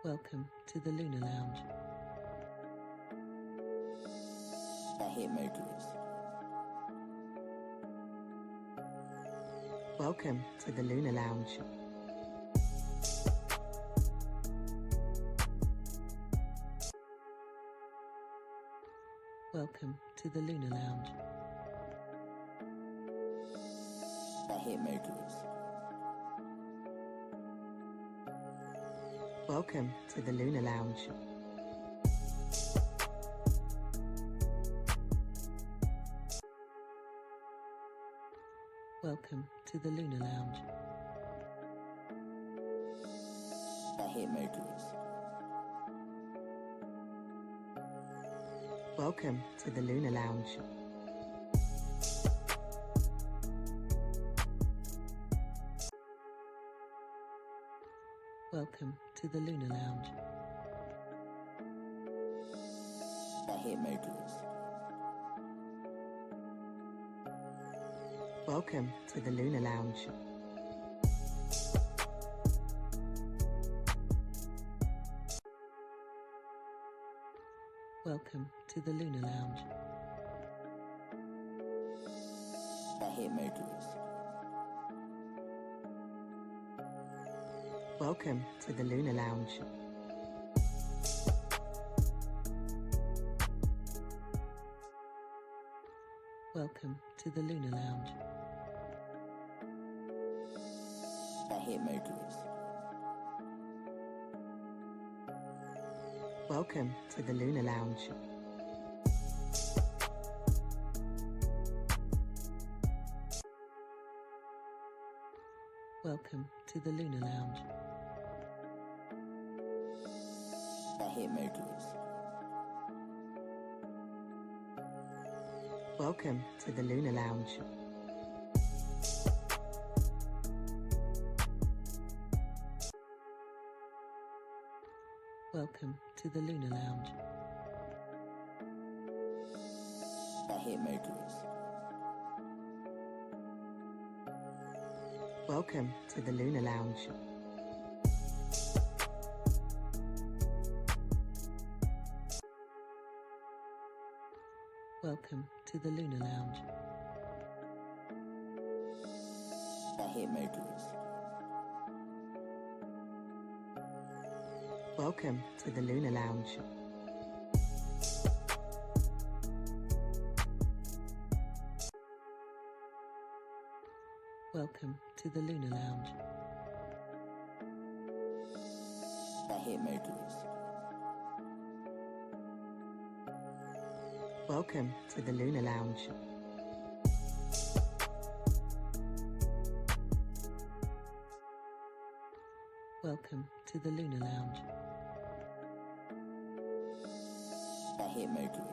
Welcome to the Lunar Lounge. I hate Mercury. Welcome to the Lunar Lounge. Welcome to the Lunar Lounge. I hate Mercury. Welcome to the Lunar Lounge. Welcome to the Lunar Lounge. I hate Mercury. Welcome to the Lunar Lounge. Welcome to the Lunar Lounge. I hate Mercury. Welcome to the Lunar Lounge. Welcome to the Lunar Lounge. I hate Mercury. Welcome to the Lunar Lounge. Welcome to the Lunar Lounge. I hate Mercury. Welcome to the Lunar Lounge. Welcome to the Lunar Lounge. I hate Mercury. Welcome to the Lunar Lounge. Welcome to the Lunar Lounge. I hate Mercury. Welcome to the Lunar Lounge. Welcome to the Lunar Lounge. I hate Mercury. Welcome to the Lunar Lounge. Welcome to the Lunar Lounge. I hate Mercury. Welcome to the Lunar Lounge. Welcome to the Lunar Lounge. I hate Mercury.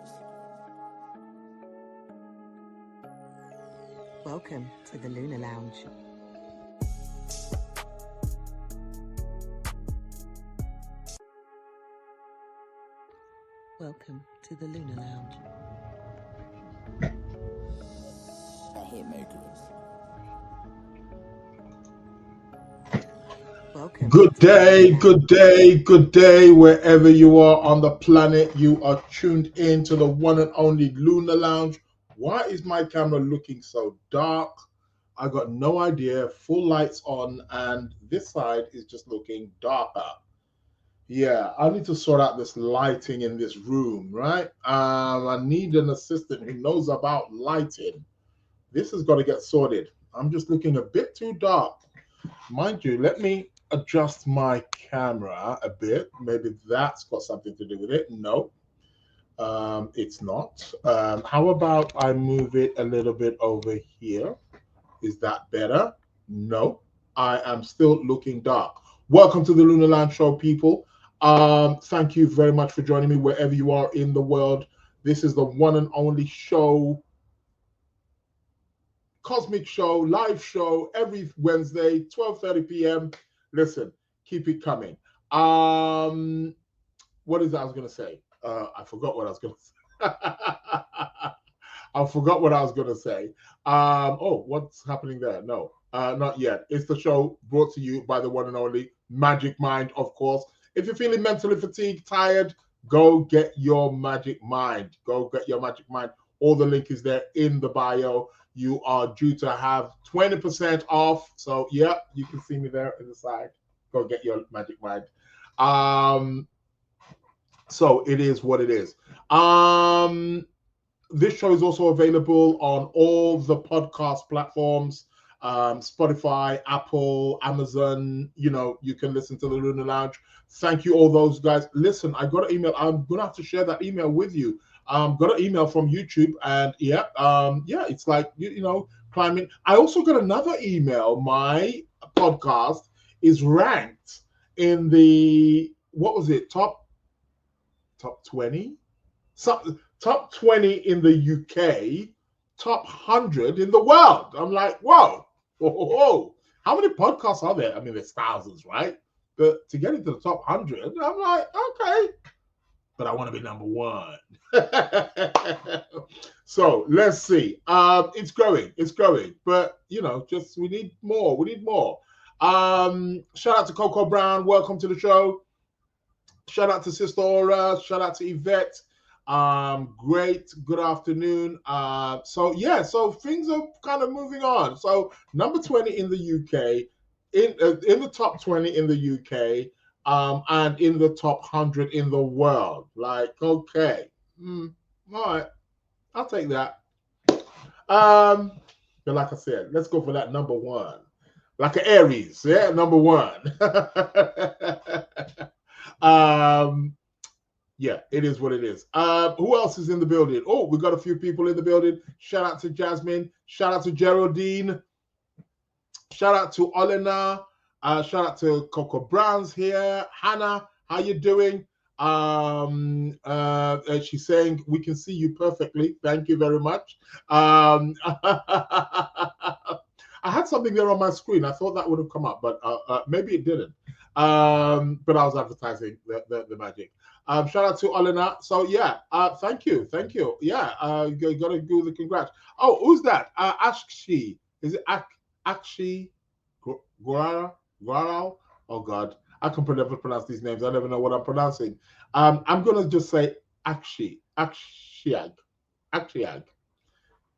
Welcome to the Lunar Lounge. Welcome to the Lunar Lounge. I hate Mercury. Welcome. Good day, good day, good day, wherever you are on the planet. You are tuned in to the one and only Lunar Lounge. Why is my camera looking so dark? I got no idea. Full lights on, and this side is just looking darker. Yeah, I need to sort out this lighting in this room, right? I need an assistant who knows about lighting. This has got to get sorted. I'm just looking a bit too dark. Mind you, let me adjust my camera a bit. Maybe that's got something to do with it. No, it's not. How about I move it a little bit over here? Is that better? No, I am still looking dark. Welcome to the Lunar Lounge Show, people. Thank you very much for joining me wherever you are in the world. This is the one and only show, cosmic show, live show every Wednesday, 12:30 p.m. Listen, keep it coming. What is that I was going to say? I forgot what I was going to say. I forgot what I was going to say. Oh, what's happening there? No, not yet. It's the show brought to you by the one and only Magic Mind, of course. If you're feeling mentally fatigued, tired, go get your magic mind. Go get your magic mind. All the link is there in the bio. You are due to have 20% off. So yeah, you can see me there in the side. Go get your magic mind. So it is what it is. This show is also available on all the podcast platforms, Spotify, Apple, Amazon. You know, you can listen to the Lunar Lounge. Thank you, all those guys. Listen, I got an email. I'm gonna have to share that email with you. Got an email from YouTube, and yeah, it's like you know, climbing. I also got another email. My podcast is ranked in the what was it top 20? Top 20 in the UK, top 100 in the world. I'm like, whoa. How many podcasts are there? I mean, there's thousands, right? But to get into the top 100, I'm like, okay. But I want to be number one. So let's see. It's growing. But, you know, just we need more. Shout out to Coco Brown. Welcome to the show. Shout out to Sister Aura. Shout out to Yvette. Great. Good afternoon. So things are kind of moving on. So number 20 in the UK, in the top 20 in the UK, and in the top 100 in the world. Like, okay, all right, I'll take that. But like I said, let's go for that number one, like an Aries, yeah, number one. Yeah, it is what it is. Who else is in the building? Oh, we got a few people in the building. Shout out to Jasmine. Shout out to Geraldine. Shout out to Olena. Shout out to Coco Brown's here. Hannah, how you doing? She's saying we can see you perfectly. Thank you very much. I had something there on my screen. I thought that would have come up, but maybe it didn't. But I was advertising the magic. Shout out to Olena. So yeah, thank you. Yeah, you gotta do the congrats. Oh, who's that? Akshi. Is it Akshi Guarao? Oh God, I can never pronounce these names. I never know what I'm pronouncing. I'm gonna just say Akshiag.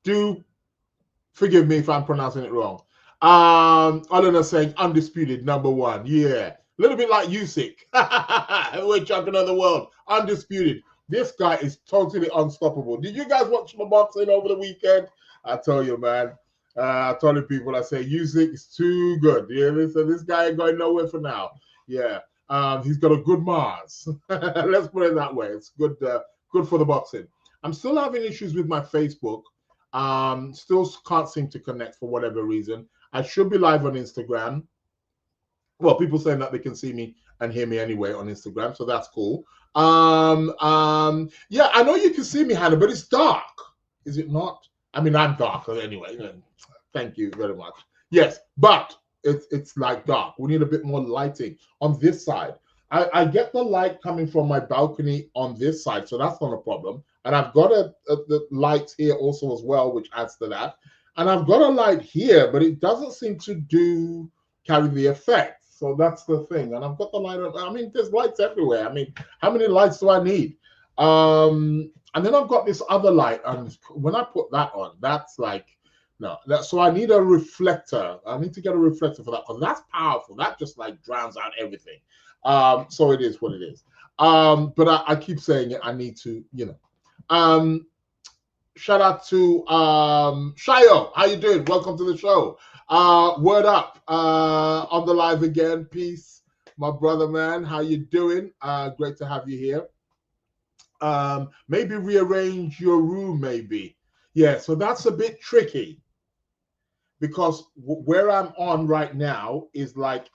Do forgive me if I'm pronouncing it wrong. Olena saying undisputed number one. Yeah. A little bit like Usyk. We're champion of the world. Undisputed. This guy is totally unstoppable. Did you guys watch my boxing over the weekend? I tell you, man. I told the people, I say, Usyk is too good. Yeah, this guy ain't going nowhere for now. Yeah. He's got a good Mars. Let's put it that way. It's good, good for the boxing. I'm still having issues with my Facebook. Still can't seem to connect for whatever reason. I should be live on Instagram. Well, people saying that they can see me and hear me anyway on Instagram, so that's cool. Yeah, I know you can see me, Hannah, but it's dark. Is it not? I mean, I'm dark anyway. Thank you very much. Yes, but it's like dark. We need a bit more lighting on this side. I get the light coming from my balcony on this side, so that's not a problem. And I've got the lights here also as well, which adds to that. And I've got a light here, but it doesn't seem to carry the effect. So that's the thing. And I've got the light on. I mean, there's lights everywhere. I mean, how many lights do I need? And then I've got this other light. And when I put that on, that's like, no. So I need a reflector. I need to get a reflector for that because that's powerful. That just like drowns out everything. So it is what it is. But I keep saying it. I need to, you know. Shout out to Shayo. How you doing? Welcome to the show. Word up on the live again. Peace, my brother, man. How you doing? Great to have you here. Maybe rearrange your room, maybe. Yeah, so that's a bit tricky because where I'm on right now is like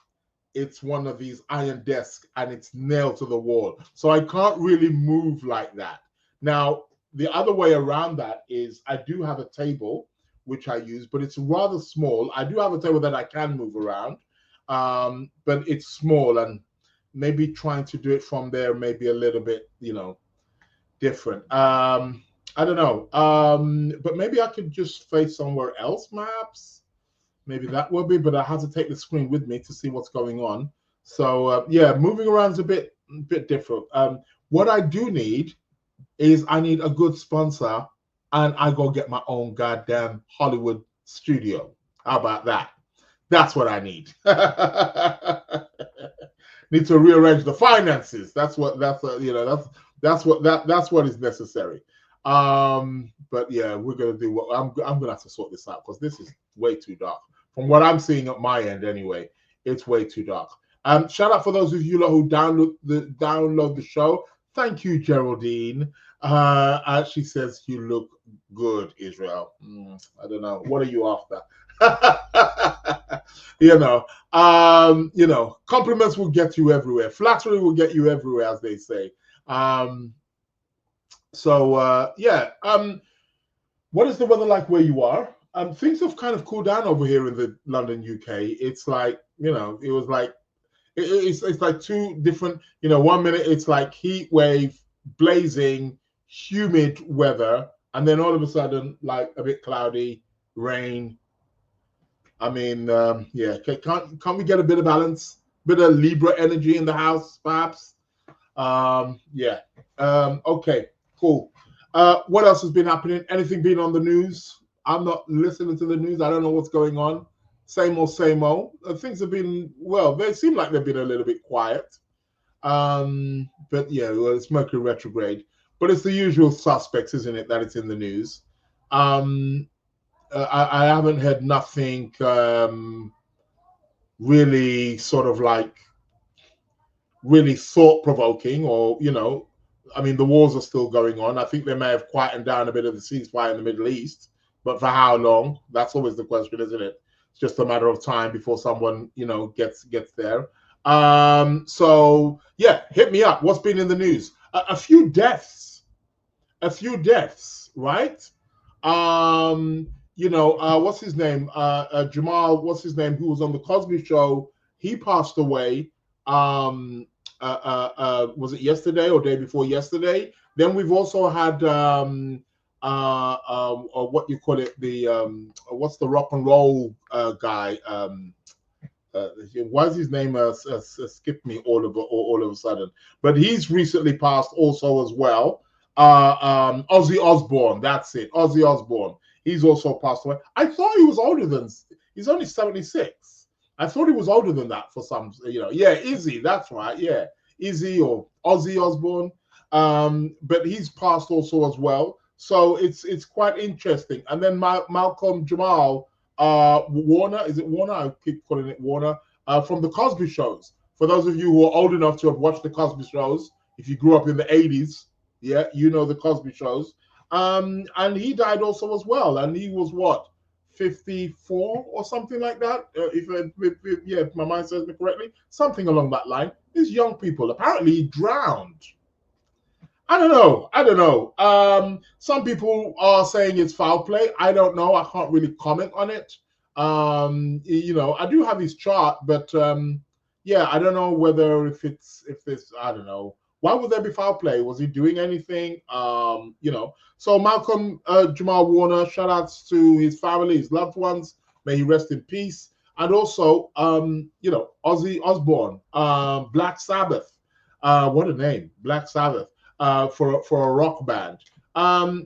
it's one of these iron desks and it's nailed to the wall. So I can't really move like that. Now, the other way around that is I do have a table, which I use, but it's rather small. I do have a table that I can move around, but it's small and maybe trying to do it from there may be a little bit, you know, different. I don't know. But maybe I could just face somewhere else, perhaps. Maybe that would be, but I have to take the screen with me to see what's going on. So yeah, moving around is a bit different. What I do need is I need a good sponsor, and I go get my own goddamn Hollywood studio. How about that? That's what I need. Need to rearrange the finances. That's what that's what is necessary. But yeah, we're gonna do what I'm gonna have to sort this out because this is way too dark. From what I'm seeing at my end anyway, it's way too dark. Shout out for those of you who download the show. Thank you, Geraldine. She says you look good, Israel. I don't know. What are you after? Compliments will get you everywhere. Flattery will get you everywhere, as they say. What is the weather like where you are? Things have kind of cooled down over here in the London, UK. It's like, it was like, it's like two different, 1 minute it's like heat wave, blazing, humid weather, and then all of a sudden, like a bit cloudy, rain. I mean, can't we get a bit of balance, bit of Libra energy in the house, perhaps? Okay, cool. What else has been happening? Anything been on the news? I'm not listening to the news. I don't know what's going on. Same old, same old. Things have been, well, they seem like they've been a little bit quiet. But yeah, well, it's Mercury retrograde. But it's the usual suspects, isn't it, that it's in the news. I haven't heard nothing really sort of like really thought-provoking or, I mean, the wars are still going on. I think they may have quietened down a bit of the ceasefire in the Middle East, but for how long? That's always the question, isn't it? It's just a matter of time before someone, gets there. So yeah, hit me up. What's been in the news? A few deaths, right? What's his name? Jamal, what's his name? Who was on the Cosby Show? He passed away. Was it yesterday or day before yesterday? Then we've also had what you call it, the what's the rock and roll guy? Why is his name skipped me all of a sudden? But he's recently passed also as well. Ozzy Osbourne, that's it. Ozzy Osbourne. He's also passed away. I thought he was older than. He's only 76. I thought he was older than that for some. Yeah, Izzy. That's right. Yeah, Izzy or Ozzy Osbourne. But he's passed also as well. So it's quite interesting. And then Malcolm Jamal Warner, is it Warner? I keep calling it Warner. From the Cosby Shows. For those of you who are old enough to have watched the Cosby Shows, if you grew up in the 80s, yeah, you know the Cosby Shows. And he died also as well. And he was what, 54 or something like that? If my mind serves me correctly, something along that line. These young people, apparently he drowned. I don't know. Some people are saying it's foul play. I don't know. I can't really comment on it. I do have his chart, but yeah, I don't know whether if this, I don't know. Why would there be foul play? Was he doing anything? So Malcolm Jamal Warner, shout outs to his family, his loved ones. May he rest in peace. And also, Ozzy Osbourne, Black Sabbath. What a name, Black Sabbath. For a rock band.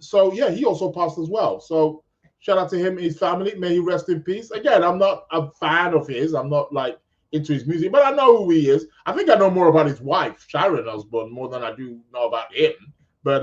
So yeah, he also passed as well. So shout out to him, his family. May he rest in peace. Again, I'm not a fan of his. I'm not like into his music, but I know who he is. I think I know more about his wife, Sharon Osbourne, more than I do know about him. But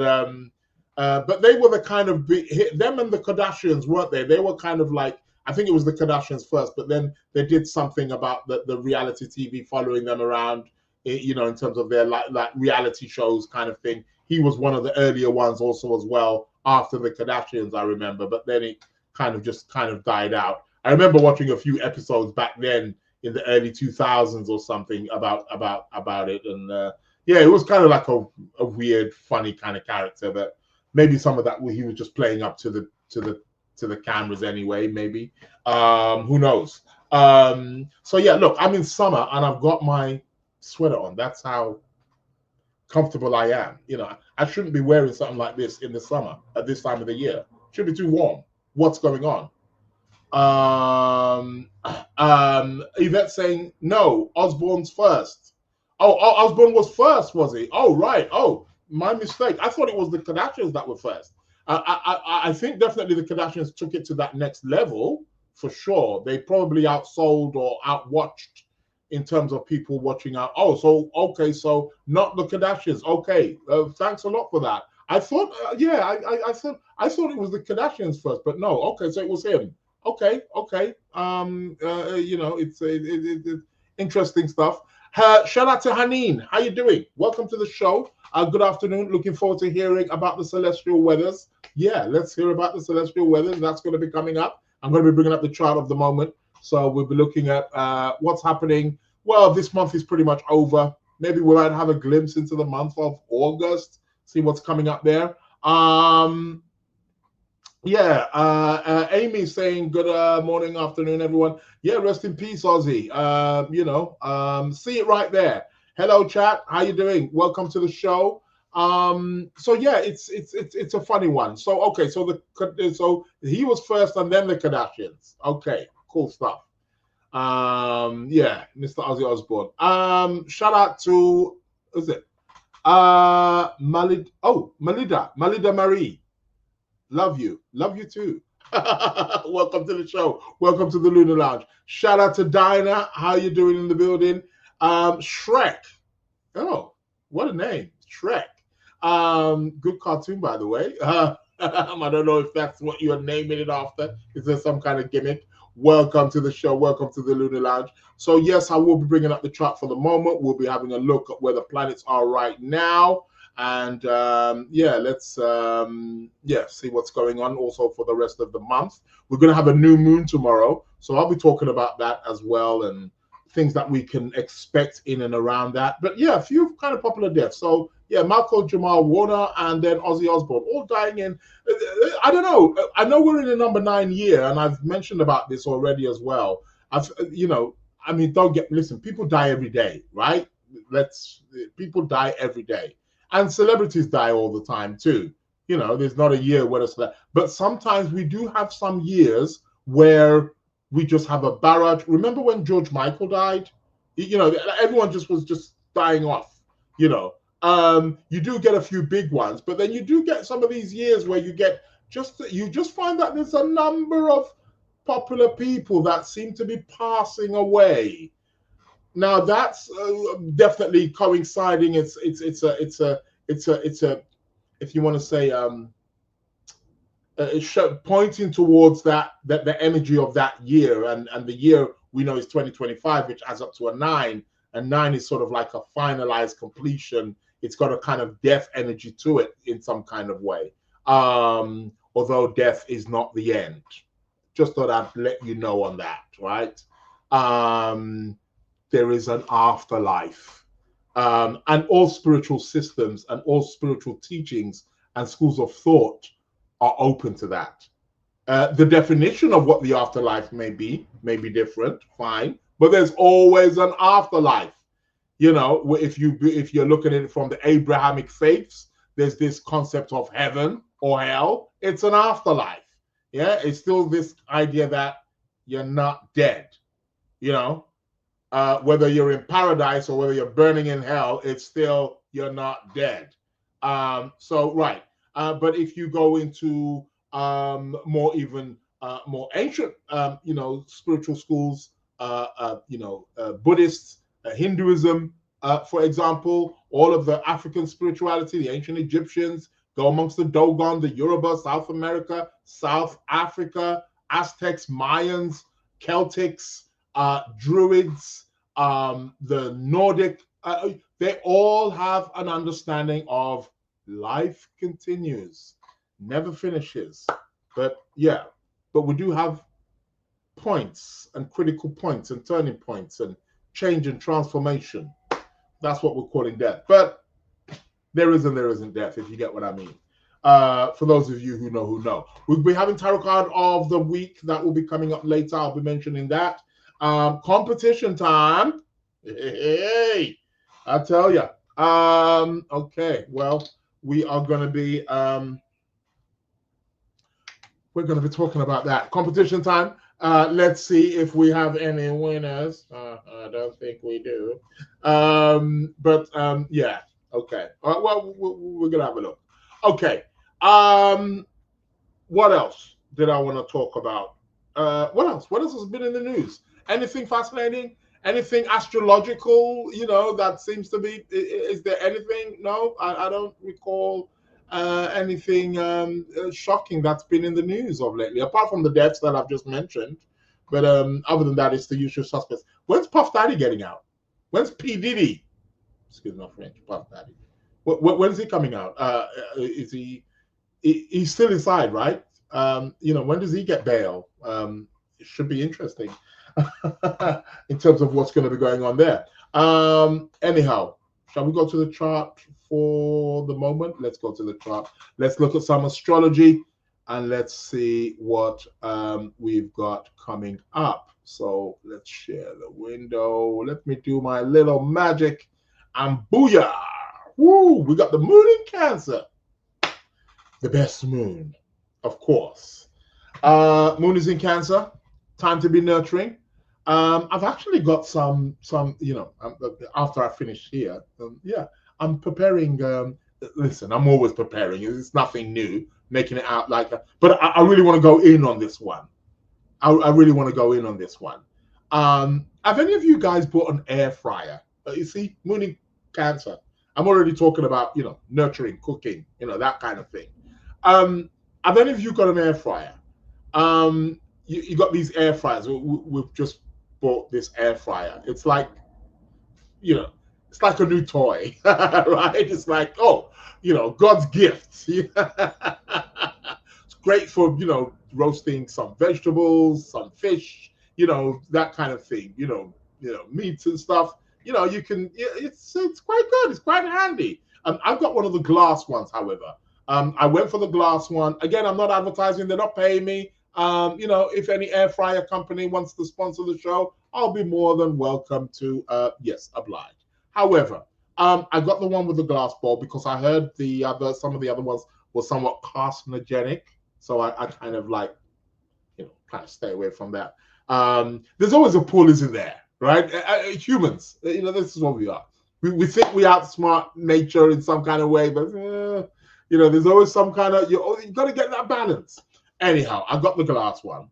they were the kind of them and the Kardashians, weren't they? They were kind of like, I think it was the Kardashians first, but then they did something about the reality TV following them around. In terms of their like reality shows kind of thing. He was one of the earlier ones also as well after the Kardashians, I remember, but then it kind of died out. I remember watching a few episodes back then in the early 2000s or something about it. And yeah, it was kind of like a weird, funny kind of character, but maybe some of that he was just playing up to the cameras anyway, maybe. Who knows? So yeah, look, I'm in summer and I've got my sweater on. That's how comfortable I am. I shouldn't be wearing something like this in the summer at this time of the year. Should be too warm. What's going on? Yvette saying, no, Osborne's first. Oh, Osborne was first, was he? Oh, right. Oh, my mistake. I thought it was the Kardashians that were first. I think definitely the Kardashians took it to that next level for sure. They probably outsold or outwatched in terms of people watching out. Oh, so okay, so not the Kardashians. Okay, thanks a lot for that. I thought, I thought it was the Kardashians first, but no. Okay, so it was him. Okay. It's interesting stuff. Shout out to Haneen. How you doing? Welcome to the show. Good afternoon. Looking forward to hearing about the celestial weathers. Yeah, let's hear about the celestial weathers. That's going to be coming up. I'm going to be bringing up the chart of the moment. So we'll be looking at what's happening. Well, this month is pretty much over. Maybe we might have a glimpse into the month of August. See what's coming up there. Amy saying good morning, afternoon, everyone. Yeah, rest in peace, Ozzy. See it right there. Hello, chat. How you doing? Welcome to the show. So yeah, it's a funny one. So okay, so he was first, and then the Kardashians. Okay, cool stuff. Mr. Ozzy Osbourne. Shout out to Malida Marie. Love you too. Welcome to the show. Welcome to the Lunar Lounge. Shout out to Dinah. How you doing in the building? Shrek. Oh, what a name, Shrek. Good cartoon, by the way. I don't know if that's what you're naming it after. Is there some kind of gimmick? Welcome to the show. Welcome to the Lunar Lounge. So yes, I will be bringing up the chart for the moment. We'll be having a look at where the planets are right now. And let's see what's going on also for the rest of the month. We're going to have a new moon tomorrow, so I'll be talking about that as well, and things that we can expect in and around that. But yeah, a few kind of popular deaths. So yeah, Malcolm Jamal Warner and then Ozzy Osbourne all dying in. I don't know. I know we're in the number 9 year, and I've mentioned about this already as well. Listen, people die every day, right? People die every day. And celebrities die all the time too. You know, there's not a year where but sometimes we do have some years where we just have a barrage. Remember when George Michael died? You know, everyone was just dying off. You know, you do get a few big ones, but then you do get some of these years where you just find that there's a number of popular people that seem to be passing away. Now that's definitely coinciding. It's if you want to say pointing towards that the energy of that year, and the year we know is 2025, which adds up to a 9, and 9 is sort of like a finalized completion. It's got a kind of death energy to it in some kind of way. Although death is not the end. Just thought I'd let you know on that, right? There is an afterlife, and all spiritual systems and all spiritual teachings and schools of thought are open to that. The definition of what the afterlife may be different, fine, but there's always an afterlife. You know, if you're looking at it from the Abrahamic faiths, there's this concept of heaven or hell. It's an afterlife. Yeah, it's still this idea that you're not dead. You know. Whether you're in paradise or whether you're burning in hell, it's still you're not dead. But if you go into more ancient, spiritual schools, Buddhists, Hinduism, for example, all of the African spirituality, the ancient Egyptians, go amongst the Dogon, the Yoruba, South America, South Africa, Aztecs, Mayans, Celtics, Druids, the Nordic, they all have an understanding of life continues, never finishes. But we do have points and critical points and turning points and change and transformation. That's what we're calling death. But there is and there isn't death, if you get what I mean. For those of you who know. We'll be having Tarot Card of the Week. That will be coming up later. I'll be mentioning that. Competition time. Hey, I tell you. Okay, well, we are going to be we're going to be talking about that. Competition time. Let's see if we have any winners. I don't think we do. Yeah. Okay. Well, we're gonna have a look. Okay. What else did I want to talk about? What else? What else has been in the news? Anything fascinating? Anything astrological? That seems to be. Is there anything? No, I don't recall anything shocking that's been in the news of lately, apart from the deaths that I've just mentioned. But other than that, it's the usual suspects. When's Puff Daddy getting out? When's P Diddy? Excuse my French. Puff Daddy. When's he coming out? Is he? He's still inside, right? When does he get bail? It should be interesting in terms of what's going to be going on there. Anyhow, shall we go to the chart for the moment? Let's go to the chart. Let's look at some astrology and let's see what we've got coming up. So let's share the window. Let me do my little magic and booyah. Woo! We got the moon in Cancer. The best moon, of course. Moon is in Cancer. Time to be nurturing. I've actually got some after I finish here. I'm preparing. Listen, I'm always preparing. It's nothing new, making it out like that. But I really want to go in on this one. I really want to go in on this one. Have any of you guys bought an air fryer? You see, moon in Cancer. I'm already talking about, nurturing, cooking, that kind of thing. Have any of you got an air fryer? You got these air fryers. We've just bought this air fryer. It's like, it's like a new toy, right? It's like, God's gift. It's great for, roasting some vegetables, some fish, that kind of thing, meats and stuff. You can, it's quite good. It's quite handy. I've got one of the glass ones, however. I went for the glass one. Again, I'm not advertising. They're not paying me. If any air fryer company wants to sponsor the show, I'll be more than welcome to, oblige. However, I got the one with the glass bowl because I heard some of the other ones were somewhat carcinogenic. So I kind of kind of stay away from that. There's always a pull, isn't there? Right? Humans, this is what we are. We think we outsmart nature in some kind of way, but there's always some kind of, you got to get that balance. Anyhow, I got the glass one,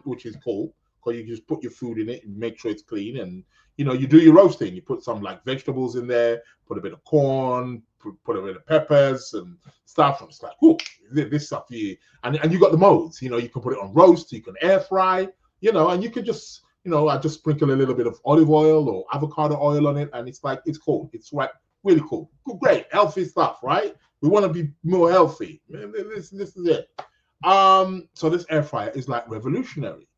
which is cool because you just put your food in it and make sure it's clean, and you do your roasting. You put some vegetables in there, put a bit of corn, put a bit of peppers and stuff. And it's like, cool, this stuff you and you got the modes. You can put it on roast, you can air fry, and you can just. I just sprinkle a little bit of olive oil or avocado oil on it, and it's cool. It's really cool. Great, healthy stuff, right? We want to be more healthy. This is it. So this air fryer is revolutionary.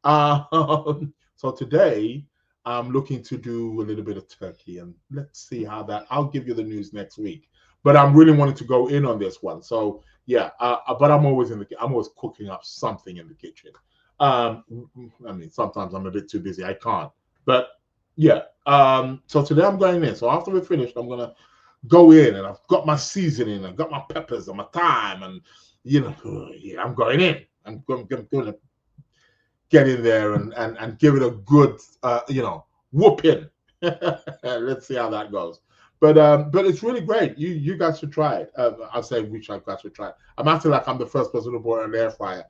So today I'm looking to do a little bit of turkey, and let's see how that. I'll give you the news next week. But I'm really wanting to go in on this one. So yeah, but I'm always cooking up something in the kitchen. Sometimes I'm a bit too busy. I can't. But yeah. So today I'm going in. So after we're finished, I'm gonna go in, and I've got my seasoning, I've got my peppers and my thyme, and I'm going in. I'm going to get in there and give it a good whooping. Let's see how that goes. But it's really great. You guys should try it. I'll say which you guys should try it. I'm acting like I'm the first person who bought an air fryer.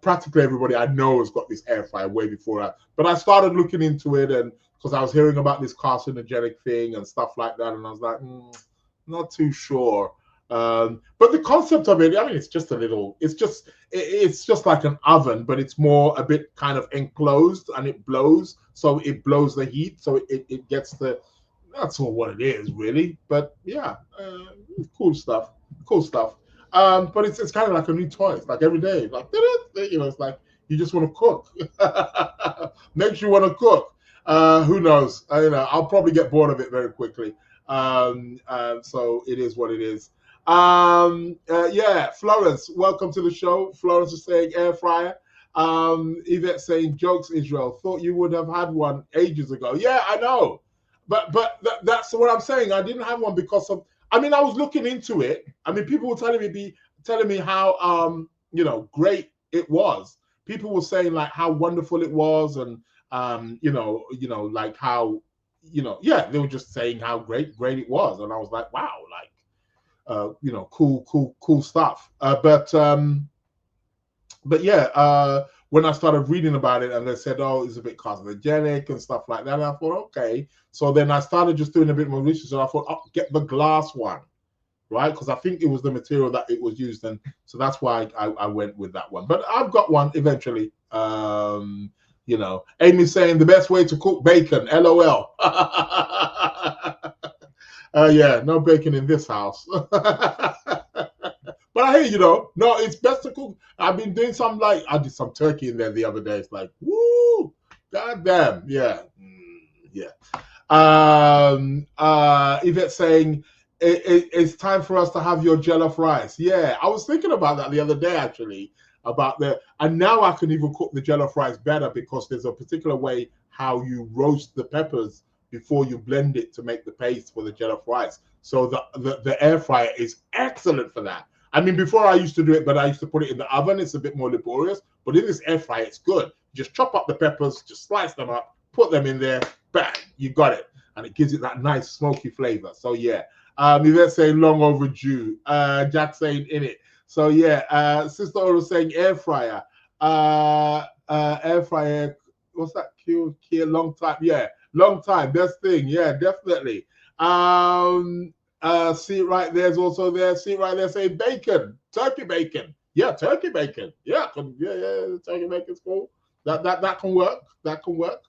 Practically everybody I know has got this air fryer way before but I started looking into it, and because I was hearing about this carcinogenic thing and stuff like that, and I was like, not too sure. But the concept of it, it's just it's just like an oven, but it's more a bit kind of enclosed, and it blows, so it blows the heat, so it gets that's all what it is really. But yeah, cool stuff. But it's kind of like a new toy. It's like every day, it's like you just want to cook. Makes you want to cook. Who knows? I'll probably get bored of it very quickly. So it is what it is. Florence, welcome to the show. Florence is saying air fryer. Yvette saying jokes, Israel. Thought you would have had one ages ago. Yeah, I know. But that's what I'm saying. I didn't have one because of. I was looking into it. People were telling me how great it was, people were saying like how wonderful it was, and like how, yeah, they were just saying how great it was, and I was like, wow, like, cool stuff. But yeah, when I started reading about it, and they said, oh, it's a bit carcinogenic and stuff like that, and I thought, okay. So then I started just doing a bit more research, and I thought, oh, get the glass one, right? Because I think it was the material that it was used in, so that's why I went with that one. But I've got one eventually. Amy's saying the best way to cook bacon, LOL. Yeah, no bacon in this house. But I hear you though. No, it's best to cook. I've been doing some, like, I did some turkey in there the other day. It's like, woo, goddamn, yeah, yeah. Yvette saying it's time for us to have your jollof rice. Yeah, I was thinking about that the other day actually, and now I can even cook the jollof rice better because there's a particular way how you roast the peppers before you blend it to make the paste for the jollof rice. So the air fryer is excellent for that. I mean, before I used to do it, but I used to put it in the oven. It's a bit more laborious, but in this air fryer, it's good. Just chop up the peppers, just slice them up, put them in there, bang, you got it. And it gives it that nice smoky flavor. So yeah, Yvette saying long overdue. Jack saying in it. So yeah, Sister Oro saying air fryer. Air fryer, what's that? Kill, long time. Yeah, long time. Best thing. Yeah, definitely. See it right there's also there. See it right there saying bacon, turkey bacon. Yeah, turkey bacon. Yeah, turkey bacon's cool. That can work. That can work.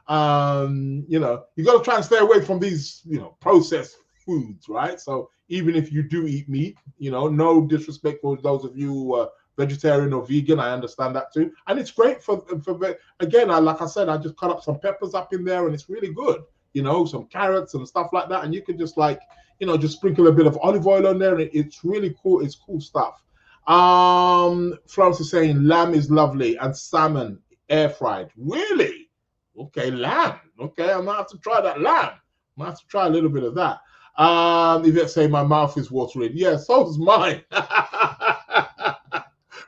You got to try and stay away from these, processed foods, right? So even if you do eat meat, no disrespect for those of you who are vegetarian or vegan, I understand that too. And it's great for again, like I said, I just cut up some peppers up in there and it's really good. Some carrots and stuff like that. And you can just just sprinkle a bit of olive oil on there. And it's really cool. It's cool stuff. Florence is saying lamb is lovely and salmon air fried. Really? Okay, lamb. Okay, I might have to try that lamb. I might have to try a little bit of that. Yvette saying my mouth is watering. Yeah, so is mine.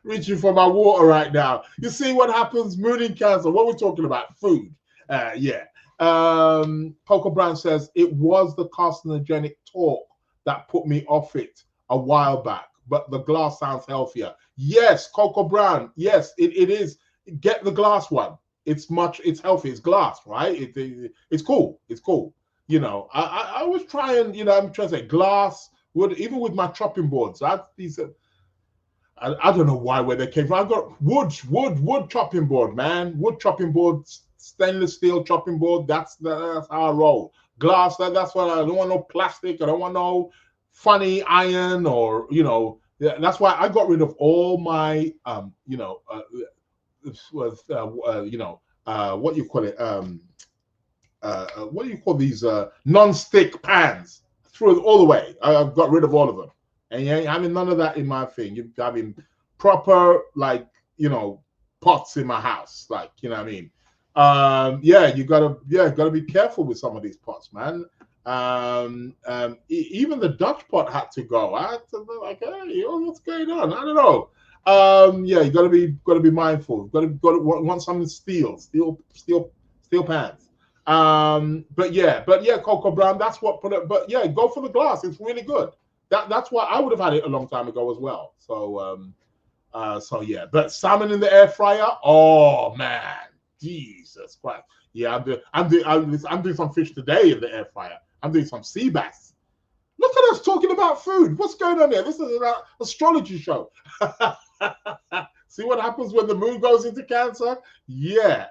Reaching for my water right now. You see what happens? Moon in Cancer. What we're talking about? Food. Yeah. Coco Brown says it was the carcinogenic talk that put me off it a while back, but the glass sounds healthier. Yes, Coco Brown. Yes, it is. Get the glass one. It's healthy. It's glass, right? It's cool. It's cool. I was trying, I'm trying to say glass wood, even with my chopping boards. I don't know where they came from. I got wood chopping board, man. Wood chopping board, stainless steel chopping board. That's how I roll. Glass, that's what I don't want. No plastic. I don't want no funny iron or that's why I got rid of all my what do you call it? What do you call these non-stick pans? Threw it all away. I've got rid of all of them. And you ain't having none of that in my thing. You're having proper, pots in my house. You know what I mean? You gotta be careful with some of these pots, man. Even the Dutch pot had to go. I had to be like, hey, what's going on? I don't know. You gotta be mindful. Gotta want some steel pans. But yeah, Coco Brown, that's what put it. But yeah, go for the glass. It's really good. That's why I would have had it a long time ago as well. So yeah. But salmon in the air fryer. Oh man, Jesus Christ. Yeah, I'm doing some fish today in the air fryer. I'm doing some sea bass. Look at us talking about food. What's going on here? This is an astrology show. See what happens when the moon goes into Cancer? Yeah,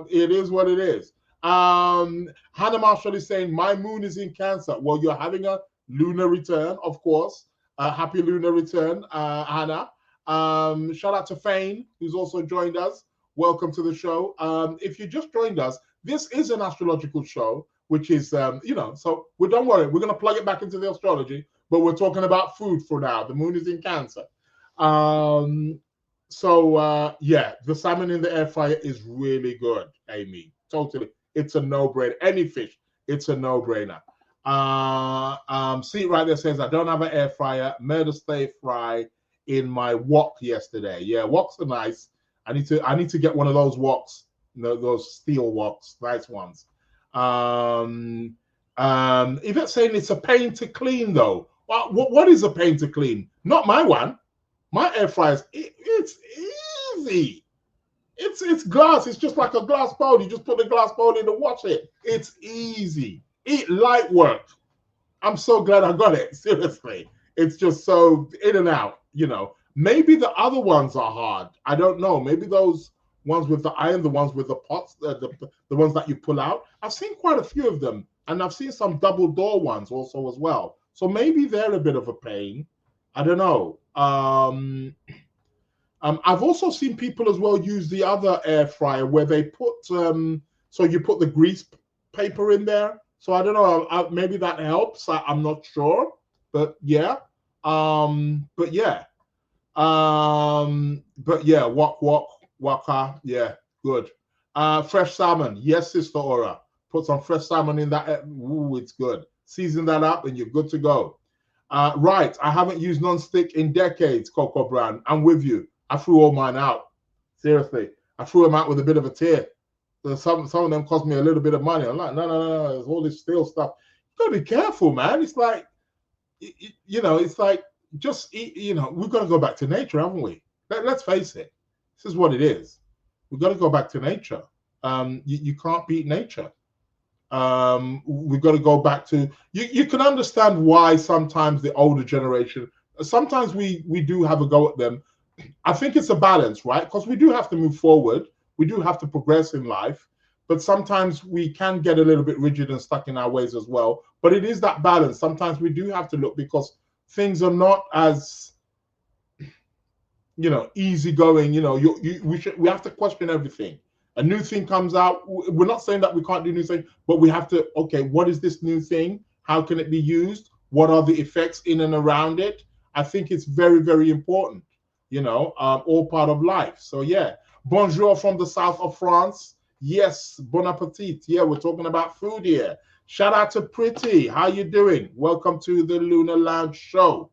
it is what it is. Hannah Marshall is saying, my moon is in Cancer. Well, you're having a lunar return, of course. Happy lunar return, Hannah. Shout out to Fane, who's also joined us. Welcome to the show. If you just joined us, this is an astrological show, which is, so don't worry. We're going to plug it back into the astrology, but we're talking about food for now. The moon is in Cancer. The salmon in the air fryer is really good, Amy. Totally. It's a no-brainer. Any fish, it's a no-brainer. See right there says, I don't have an air fryer. Made a stir fry in my wok yesterday. Yeah, woks are nice. I need to get one of those woks, those steel woks, nice ones. Yvette's saying it's a pain to clean though. Well, what is a pain to clean? Not my one. My air fryers, it's easy. It's glass. It's just like a glass bowl. You just put the glass bowl in and wash it. It's easy. Light work. I'm so glad I got it. Seriously. It's just so in and out, Maybe the other ones are hard. I don't know. Maybe those ones with the iron, the ones with the pots, the ones that you pull out. I've seen quite a few of them. And I've seen some double door ones also as well. So maybe they're a bit of a pain. I don't know. I've also seen people as well use the other air fryer where they put, so you put the grease paper in there. So I don't know, maybe that helps. I'm not sure, but yeah. Waka, yeah, good. Fresh salmon, yes, Sister Aura. Put some fresh salmon in that. Ooh, it's good. Season that up and you're good to go. Right, I haven't used non-stick in decades, Coco Brown. I'm with you. I threw all mine out. Seriously. I threw them out with a bit of a tear. Some of them cost me a little bit of money. I'm like, no. There's all this steel stuff. You gotta be careful, man. It's like, it's like just, we've got to go back to nature, haven't we? Let's face it. This is what it is. We've got to go back to nature. You can't beat nature. We've got to go back to, you can understand why sometimes the older generation, sometimes we do have a go at them. I think it's a balance, right? Because we do have to move forward. We do have to progress in life. But sometimes we can get a little bit rigid and stuck in our ways as well. But it is that balance. Sometimes we do have to look because things are not as, easygoing. We have to question everything. A new thing comes out. We're not saying that we can't do new things, but we have to, okay, what is this new thing? How can it be used? What are the effects in and around it? I think it's very, very important. All part of life. So yeah, bonjour from the south of France. Yes, bon appetit. Yeah, we're talking about food here. Shout out to Pretty. How you doing? Welcome to the Lunar Lounge show.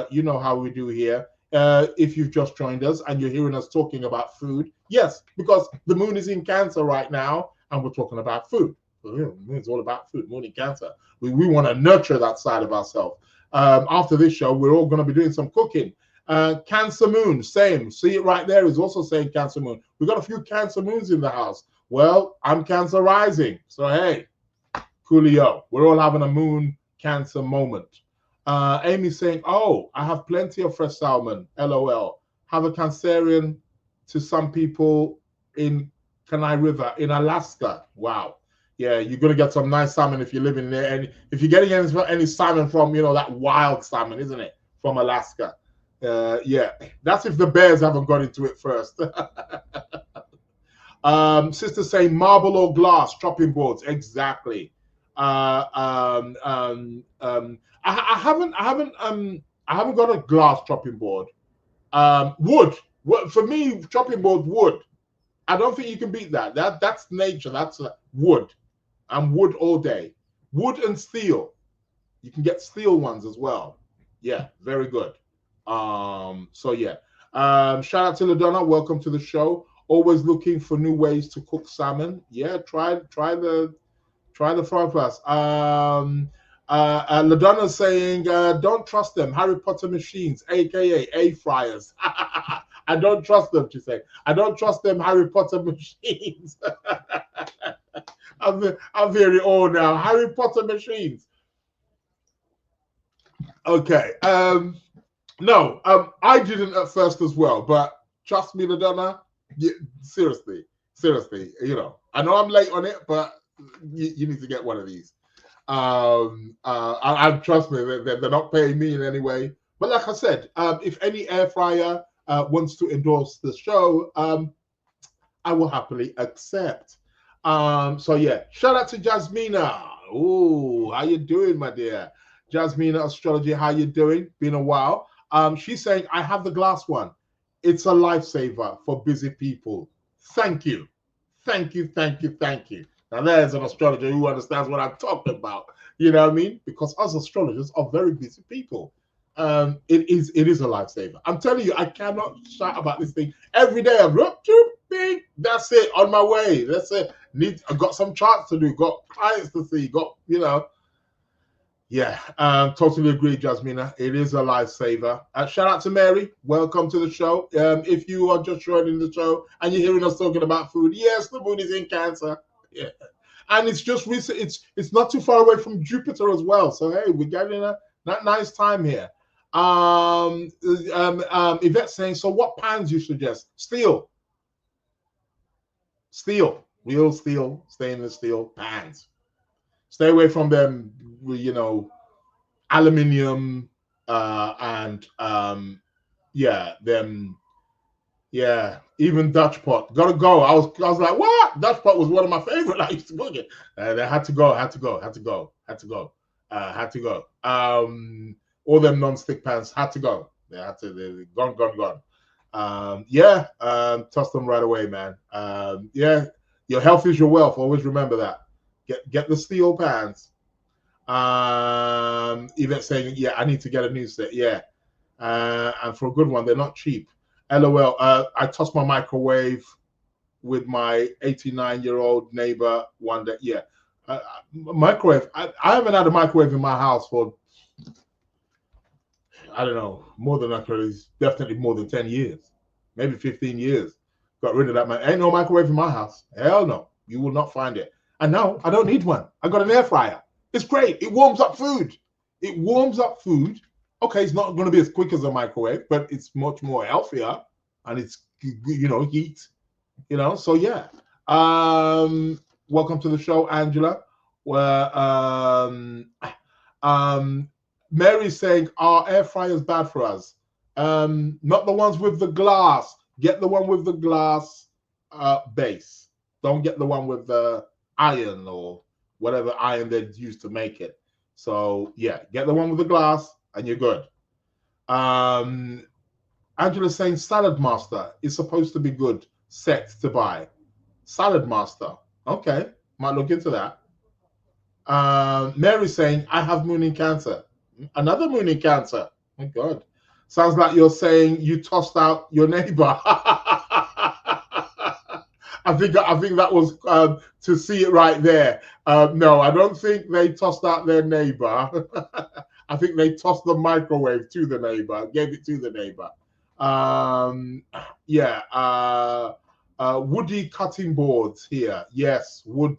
You know how we do here. If you've just joined us and you're hearing us talking about food, yes, because the moon is in Cancer right now and we're talking about food. It's all about food, moon in Cancer. We want to nurture that side of ourselves. After this show, we're all going to be doing some cooking. Cancer moon, same. See it right there is also saying Cancer moon. We've got a few Cancer moons in the house. Well, I'm Cancer rising. So, hey, coolio. We're all having a moon Cancer moment. Amy's saying, oh, I have plenty of fresh salmon. LOL. Have a Cancerian to some people in Kenai River in Alaska. Wow. Yeah, you're going to get some nice salmon if you're living there. And if you're getting any salmon from, that wild salmon, isn't it? From Alaska. Yeah, that's if the bears haven't got into it first. Sister saying marble or glass chopping boards. Exactly. I haven't got a glass chopping board. Wood. For me, chopping board wood. I don't think you can beat that. That's nature. That's wood. I'm wood all day. Wood and steel. You can get steel ones as well. Yeah, very good. So yeah. Shout out to LaDonna. Welcome to the show. Always looking for new ways to cook salmon. Yeah, try the fry pass. LaDonna's saying, don't trust them. Harry Potter machines, aka A fryers. I don't trust them, she said. I don't trust them Harry Potter machines. I'm very old now. Harry Potter machines. Okay. No, I didn't at first as well, but trust me, LaDonna, seriously, I know I'm late on it, but you need to get one of these. I trust me, they're not paying me in any way. But like I said, if any air fryer wants to endorse the show, I will happily accept. So yeah, shout out to Jasmina. Oh, how you doing, my dear? Jasmina Astrology, how you doing? Been a while. She's saying, I have the glass one. It's a lifesaver for busy people. Thank you. Thank you. Now there's an astrologer who understands what I'm talking about. You know what I mean? Because us astrologers are very busy people. it is a lifesaver. I'm telling you, I cannot shout about this thing every day. That's it, on my way. That's it. I've got some charts to do, got clients to see, got, yeah, totally agree, Jasmina. It is a lifesaver. Shout out to Mary. Welcome to the show. If you are just joining the show and you're hearing us talking about food, yes, the moon is in Cancer. Yeah, and it's just recent. It's not too far away from Jupiter as well. So hey, we're getting a nice time here. Yvette saying, so what pans you suggest? Steel, real steel, stainless steel pans. Stay away from them, aluminium and even Dutch pot. Gotta go. I was like, what? Dutch pot was one of my favorite. I used to cook it. They had to go. All them non-stick pans had to go. They're gone. Toss them right away, man. Your health is your wealth. Always remember that. Get the steel pans. Even saying, yeah, I need to get a new set. Yeah. And for a good one, they're not cheap. LOL. I tossed my microwave with my 89-year-old neighbor one day. Yeah. Microwave. I haven't had a microwave in my house for, I don't know, definitely more than 10 years, maybe 15 years. Got rid of that, man. Ain't no microwave in my house. Hell no. You will not find it. And now I don't need one. I got an air fryer. It's great. It warms up food. Okay, it's not going to be as quick as a microwave, but it's much more healthier, and it's, heat. So yeah. Welcome to the show, Angela. Mary's saying, are air fryers bad for us? Not the ones with the glass. Get the one with the glass base. Don't get the one with the iron or whatever iron they used to make it. So yeah, get the one with the glass and you're good. Angela's saying Salad Master is supposed to be good set to buy. Salad Master. Okay, might look into that. Mary's saying, I have moon in Cancer. Another moon in Cancer. My God. Sounds like you're saying you tossed out your neighbor. I think that was to see it right there. No, I don't think they tossed out their neighbor. I think they tossed the microwave to the neighbor, gave it to the neighbor. Woody cutting boards here. Yes, wood.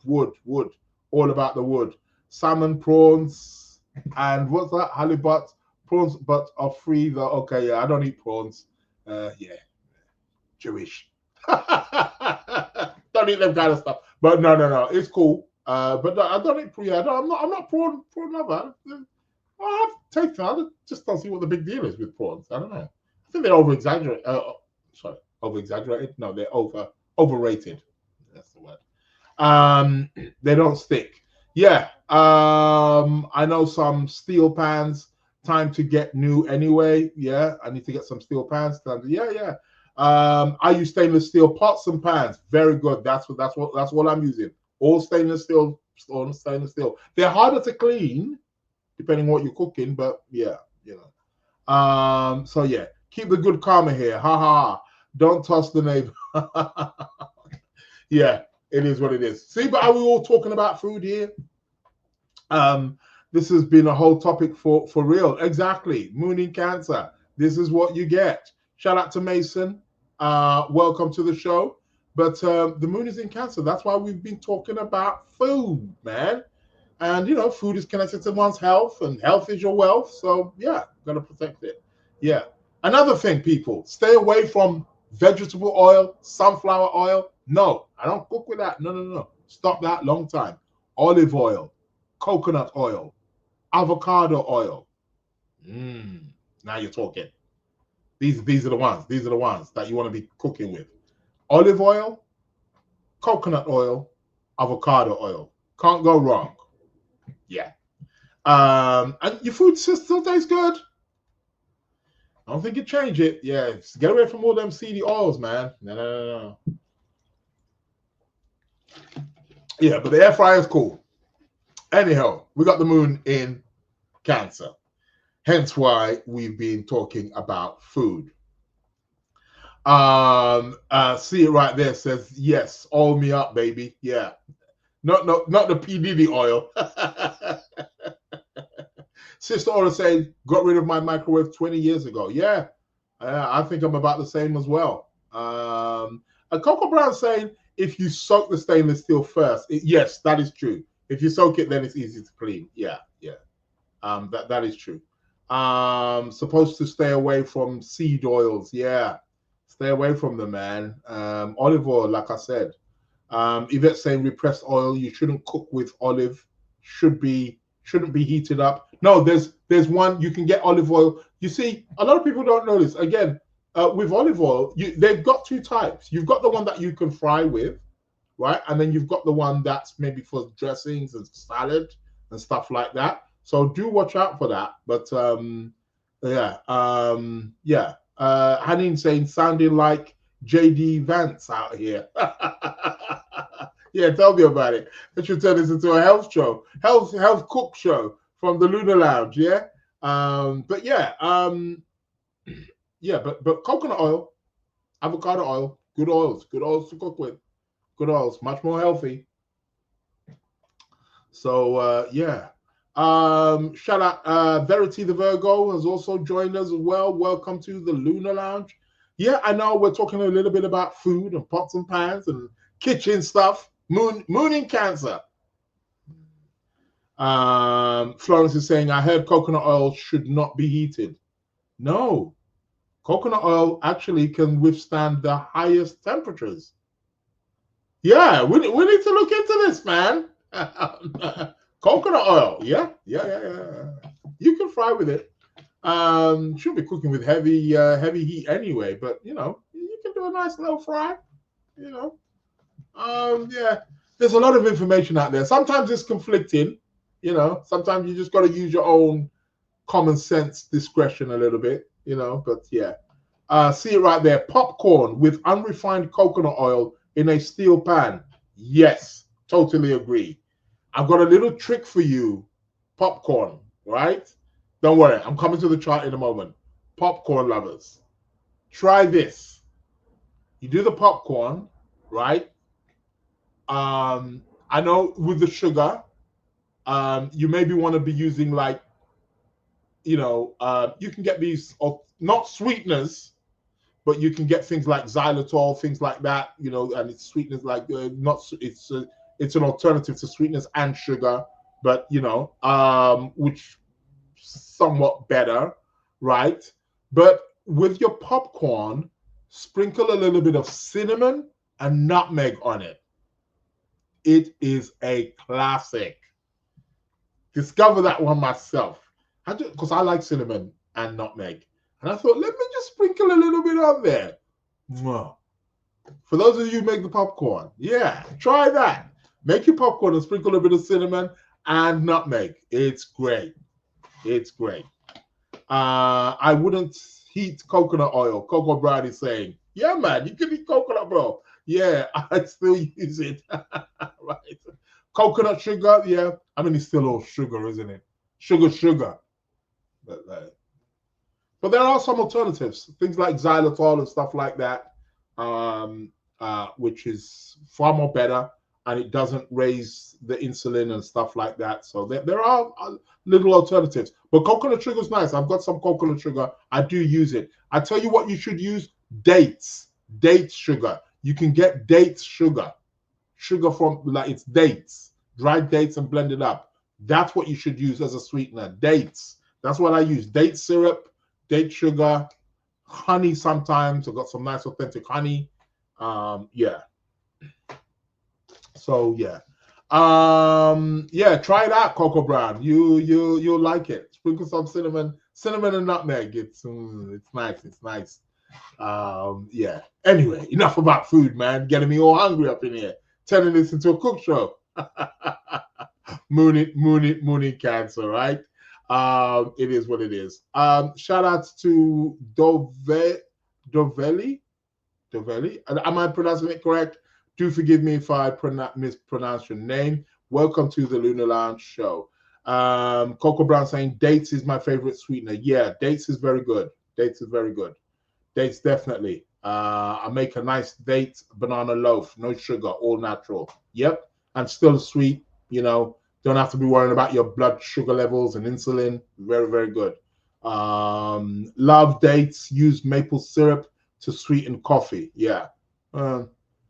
All about the wood. Salmon, prawns, and what's that? Halibut. Prawns, but are free. Okay, yeah, I don't eat prawns. Jewish. Don't eat them kind of stuff. But no, it's cool. But I don't eat prawn. I'm not prawn lover. I've tasted. I just don't see what the big deal is with prawns. I don't know. I think they're over-exaggerated. Over-exaggerated? No, they're overrated. That's the word. They don't stick. Yeah. I know some steel pans. Time to get new anyway. Yeah, I need to get some steel pans. Yeah. I use stainless steel pots and pans. Very good. That's what I'm using. All stainless steel. They're harder to clean, depending on what you're cooking, but yeah, So yeah, keep the good karma here. Ha ha. Don't toss the neighbor. Yeah, it is what it is. See, but are we all talking about food here? This has been a whole topic for real. Exactly. Moon in Cancer. This is what you get. Shout out to Mason. Welcome to the show. But the moon is in Cancer. That's why we've been talking about food, man. And, food is connected to one's health, and health is your wealth. So, yeah, got to protect it. Yeah. Another thing, people, stay away from vegetable oil, sunflower oil. No, I don't cook with that. No. Stop that. Long time. Olive oil, coconut oil, avocado oil. Now you're talking. These are the ones. These are the ones that you want to be cooking with. Olive oil, coconut oil, avocado oil. Can't go wrong. Yeah. And your food still tastes good. I don't think you change it. Yeah. Get away from all them seedy oils, man. No. Yeah, but the air fryer is cool. Anyhow, we got the moon in Cancer. Hence why we've been talking about food. See it right there, says yes, oil me up, baby. Yeah. Not the P. Diddy oil. Sister Aura saying, got rid of my microwave 20 years ago. Yeah, I think I'm about the same as well. And Coco Brown saying, if you soak the stainless steel first, yes, that is true. If you soak it, then it's easy to clean. Yeah. That is true. Supposed to stay away from seed oils. Yeah, stay away from them, man. Olive oil, like I said. Yvette saying repressed oil. You shouldn't cook with olive. Shouldn't be heated up. No, there's one you can get olive oil. You see, a lot of people don't know this. Again, with olive oil, they've got two types. You've got the one that you can fry with, right? And then you've got the one that's maybe for dressings and salad and stuff like that. So do watch out for that. But Hanin saying sounding like JD Vance out here. Yeah, tell me about it. It should turn this into a health show, health cook show from the Lunar Lounge. Yeah, but coconut oil, avocado oil, good oils to cook with, good oils, much more healthy. So shout out Verity the Virgo has also joined us as well. Welcome to the Lunar Lounge. Yeah, I know we're talking a little bit about food and pots and pans and kitchen stuff. Moon in Cancer. Florence is saying, I heard coconut oil should not be heated. No, coconut oil actually can withstand the highest temperatures. Yeah, we need to look into this, man. Coconut oil, yeah. You can fry with it. Should be cooking with heavy heat anyway, but you can do a nice little fry. There's a lot of information out there. Sometimes it's conflicting. Sometimes you just got to use your own common sense discretion a little bit. But yeah. See it right there. Popcorn with unrefined coconut oil in a steel pan. Yes, totally agree. I've got a little trick for you, popcorn, right? Don't worry, I'm coming to the chart in a moment. Popcorn lovers, try this. You do the popcorn, right? I know with the sugar, you maybe want to be using you can get these, not sweeteners, but you can get things like xylitol, things like that, and it's sweeteners like it's an alternative to sweeteners and sugar, but which somewhat better, right? But with your popcorn, sprinkle a little bit of cinnamon and nutmeg on it. It is a classic. Discover that one myself. Because I like cinnamon and nutmeg. And I thought, let me just sprinkle a little bit on there. For those of you who make the popcorn, yeah, try that. Make your popcorn and sprinkle a bit of cinnamon and nutmeg. It's great. It's great. I wouldn't heat coconut oil. Coco Brad is saying, yeah, man, you can eat coconut, bro. Yeah, I still use it. Right. Coconut sugar, yeah. I mean, it's still all sugar, isn't it? Sugar. But there are some alternatives, things like xylitol and stuff like that, which is far more better, and it doesn't raise the insulin and stuff like that. So there are little alternatives. But coconut sugar is nice. I've got some coconut sugar. I do use it. I tell you what you should use, dates sugar. You can get dates sugar from, it's dates, dried dates and blend it up. That's what you should use as a sweetener, dates. That's what I use, date syrup, date sugar, honey sometimes. I've got some nice authentic honey. Yeah. So yeah. Try it out, Coco Brown. You'll like it. Sprinkle some cinnamon and nutmeg. It's nice. It's nice. Yeah. Anyway, enough about food, man. Getting me all hungry up in here. Turning this into a cook show. Moon in Cancer, right? It is what it is. Shout outs to Dovelli. Am I pronouncing it correct? Do forgive me if I mispronounce your name. Welcome to the Lunar Lounge show. Coco Brown saying dates is my favorite sweetener. Yeah, dates is very good. Dates is very good. Dates definitely. I make a nice date banana loaf, no sugar, all natural. Yep, and still sweet. You know, don't have to be worrying about your blood sugar levels and insulin. Very, very good. Love dates. Use maple syrup to sweeten coffee. Yeah.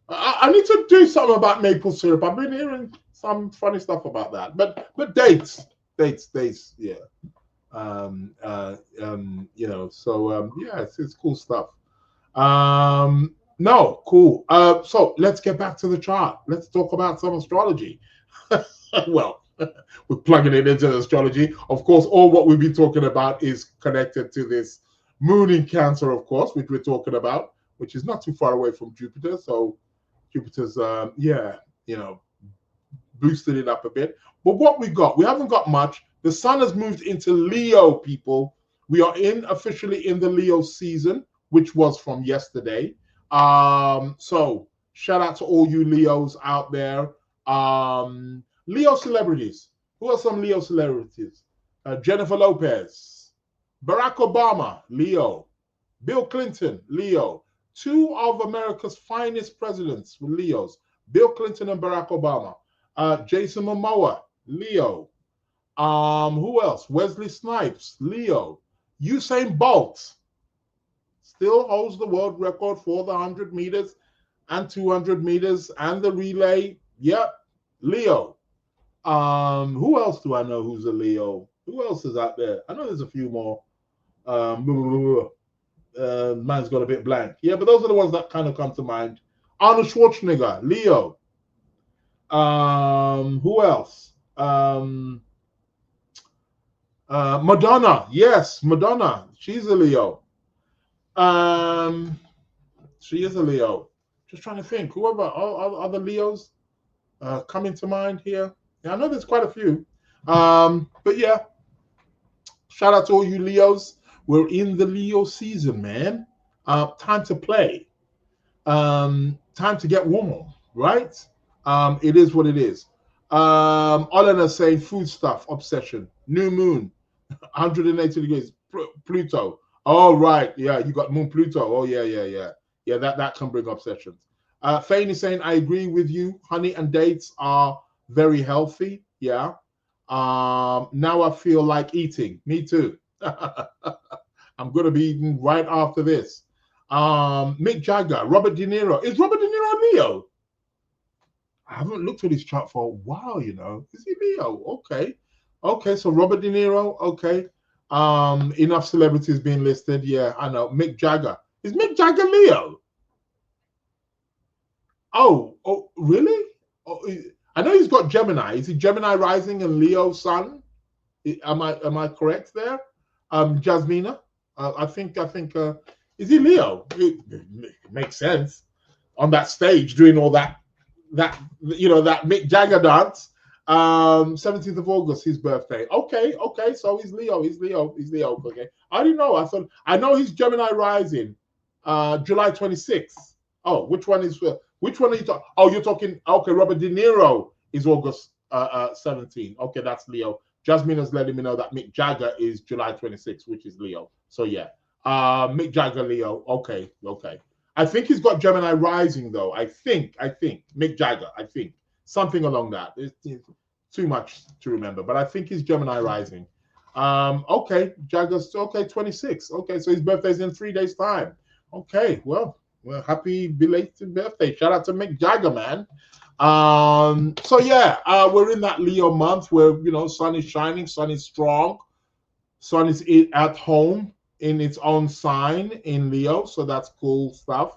I need to do something about maple syrup. I've been hearing some funny stuff about that. But dates. Yeah. You know, so yeah, it's cool stuff. No, cool. So let's get back to the chart. Let's talk about some astrology. Well, we're plugging it into the astrology. Of course, all what we'll be talking about is connected to this moon in Cancer, of course, which we're talking about, which is not too far away from Jupiter. So Jupiter's, yeah, you know, boosted it up a bit. But what we got, we haven't got much. The sun has moved into Leo, people. We are officially in the Leo season, which was from yesterday. So shout out to all you Leos out there. Leo celebrities. Who are some Leo celebrities? Jennifer Lopez, Barack Obama, Leo, Bill Clinton, Leo. Two of America's finest presidents were Leos, Bill Clinton and Barack Obama. Jason Momoa, Leo. Who else? Wesley Snipes, Leo. Usain Bolt still holds the world record for the 100 meters and 200 meters and the relay. Yep, Leo. Who else do I know who's a Leo? Who else is out there? I know there's a few more. Mine's got a bit blank. Yeah, but those are the ones that kind of come to mind. Arnold Schwarzenegger, Leo. Who else? Madonna. Yes, Madonna. She's a Leo. She is a Leo. Just trying to think. Whoever other Leos coming to mind here. Yeah, I know there's quite a few. But yeah, shout out to all you Leos. We're in the Leo season, man. Time to play. Time to get warm, right? It is what it is. Olena saying food stuff, obsession. New moon, 180 degrees. Pluto. Oh, right. Yeah, you got moon Pluto. Oh, yeah. Yeah, that can bring obsessions. Fane is saying, I agree with you. Honey and dates are very healthy. Yeah. Now I feel like eating. Me too. I'm going to be eating right after this. Mick Jagger, Robert De Niro. Is Robert De Niro Leo? I haven't looked at his chart for a while, you know. Is he Leo? Okay, so Robert De Niro, okay. Enough celebrities being listed. Yeah, I know. Mick Jagger. Is Mick Jagger Leo? Oh, really? Oh, I know he's got Gemini. Is he Gemini rising and Leo sun? Am I correct there? Jasmina? I think is he Leo? It makes sense. On that stage doing all that you know, that Mick Jagger dance. 17th of August, his birthday. Okay, so he's Leo. Okay. I didn't know. I know he's Gemini rising. July 26th. Oh, which one are you talking? Oh, you're talking, okay, Robert De Niro is August 17. Okay, that's Leo. Jasmine has letting me know that Mick Jagger is July 26th, which is Leo. So yeah. Mick Jagger, Leo. Okay. I think he's got Gemini rising though. I think Mick Jagger. I think something along that. It's too much to remember, but I think he's Gemini rising. Okay, Jagger's 26. Okay, so his birthday's in 3 days' time. Okay, well, happy belated birthday! Shout out to Mick Jagger, man. So yeah, we're in that Leo month where, you know, sun is shining, sun is strong, sun is at home in its own sign in Leo, so that's cool stuff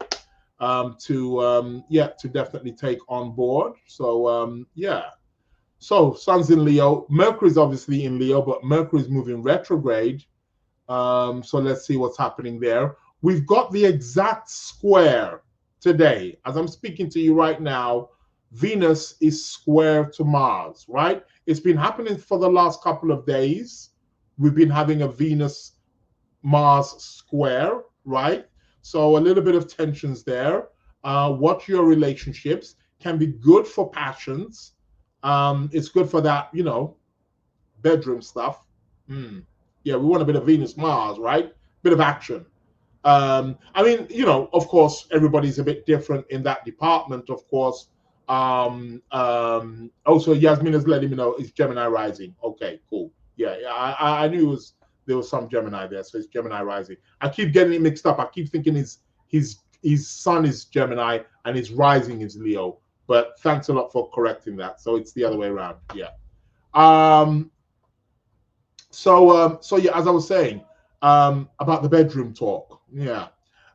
to definitely take on board. So yeah, so sun's in Leo, Mercury's obviously in Leo, but Mercury's moving retrograde. So let's see what's happening there. We've got the exact square today as I'm speaking to you right now. Venus is square to Mars, right? It's been happening for the last couple of days. We've been having a Venus Mars square, right? So a little bit of tensions there. Watch your relationships. Can be good for passions. It's good for that, you know, bedroom stuff. Yeah, we want a bit of Venus Mars, right? Bit of action. I mean, of course, everybody's a bit different in that department, of course. Also, Yasmin is letting me know it's Gemini rising. Okay, cool. Yeah, I knew there was some Gemini there, so it's Gemini rising. I keep getting it mixed up. I keep thinking his sun is Gemini and his rising is Leo. But thanks a lot for correcting that. So it's the other way around. Yeah. So yeah, as I was saying, about the bedroom talk. Yeah.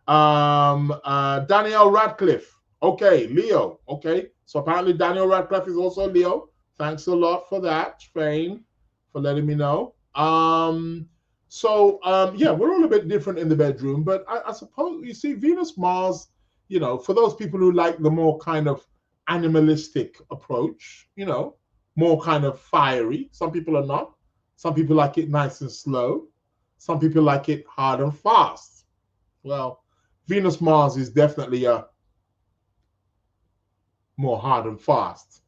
Danielle Radcliffe. Okay, Leo. Okay. So apparently Daniel Radcliffe is also Leo. Thanks a lot for that, Fane, for letting me know. Yeah, we're all a bit different in the bedroom, but I suppose you see Venus, Mars, for those people who like the more kind of animalistic approach, more kind of fiery. Some people are not. Some people like it nice and slow. Some people like it hard and fast. Well, Venus, Mars is definitely a more hard and fast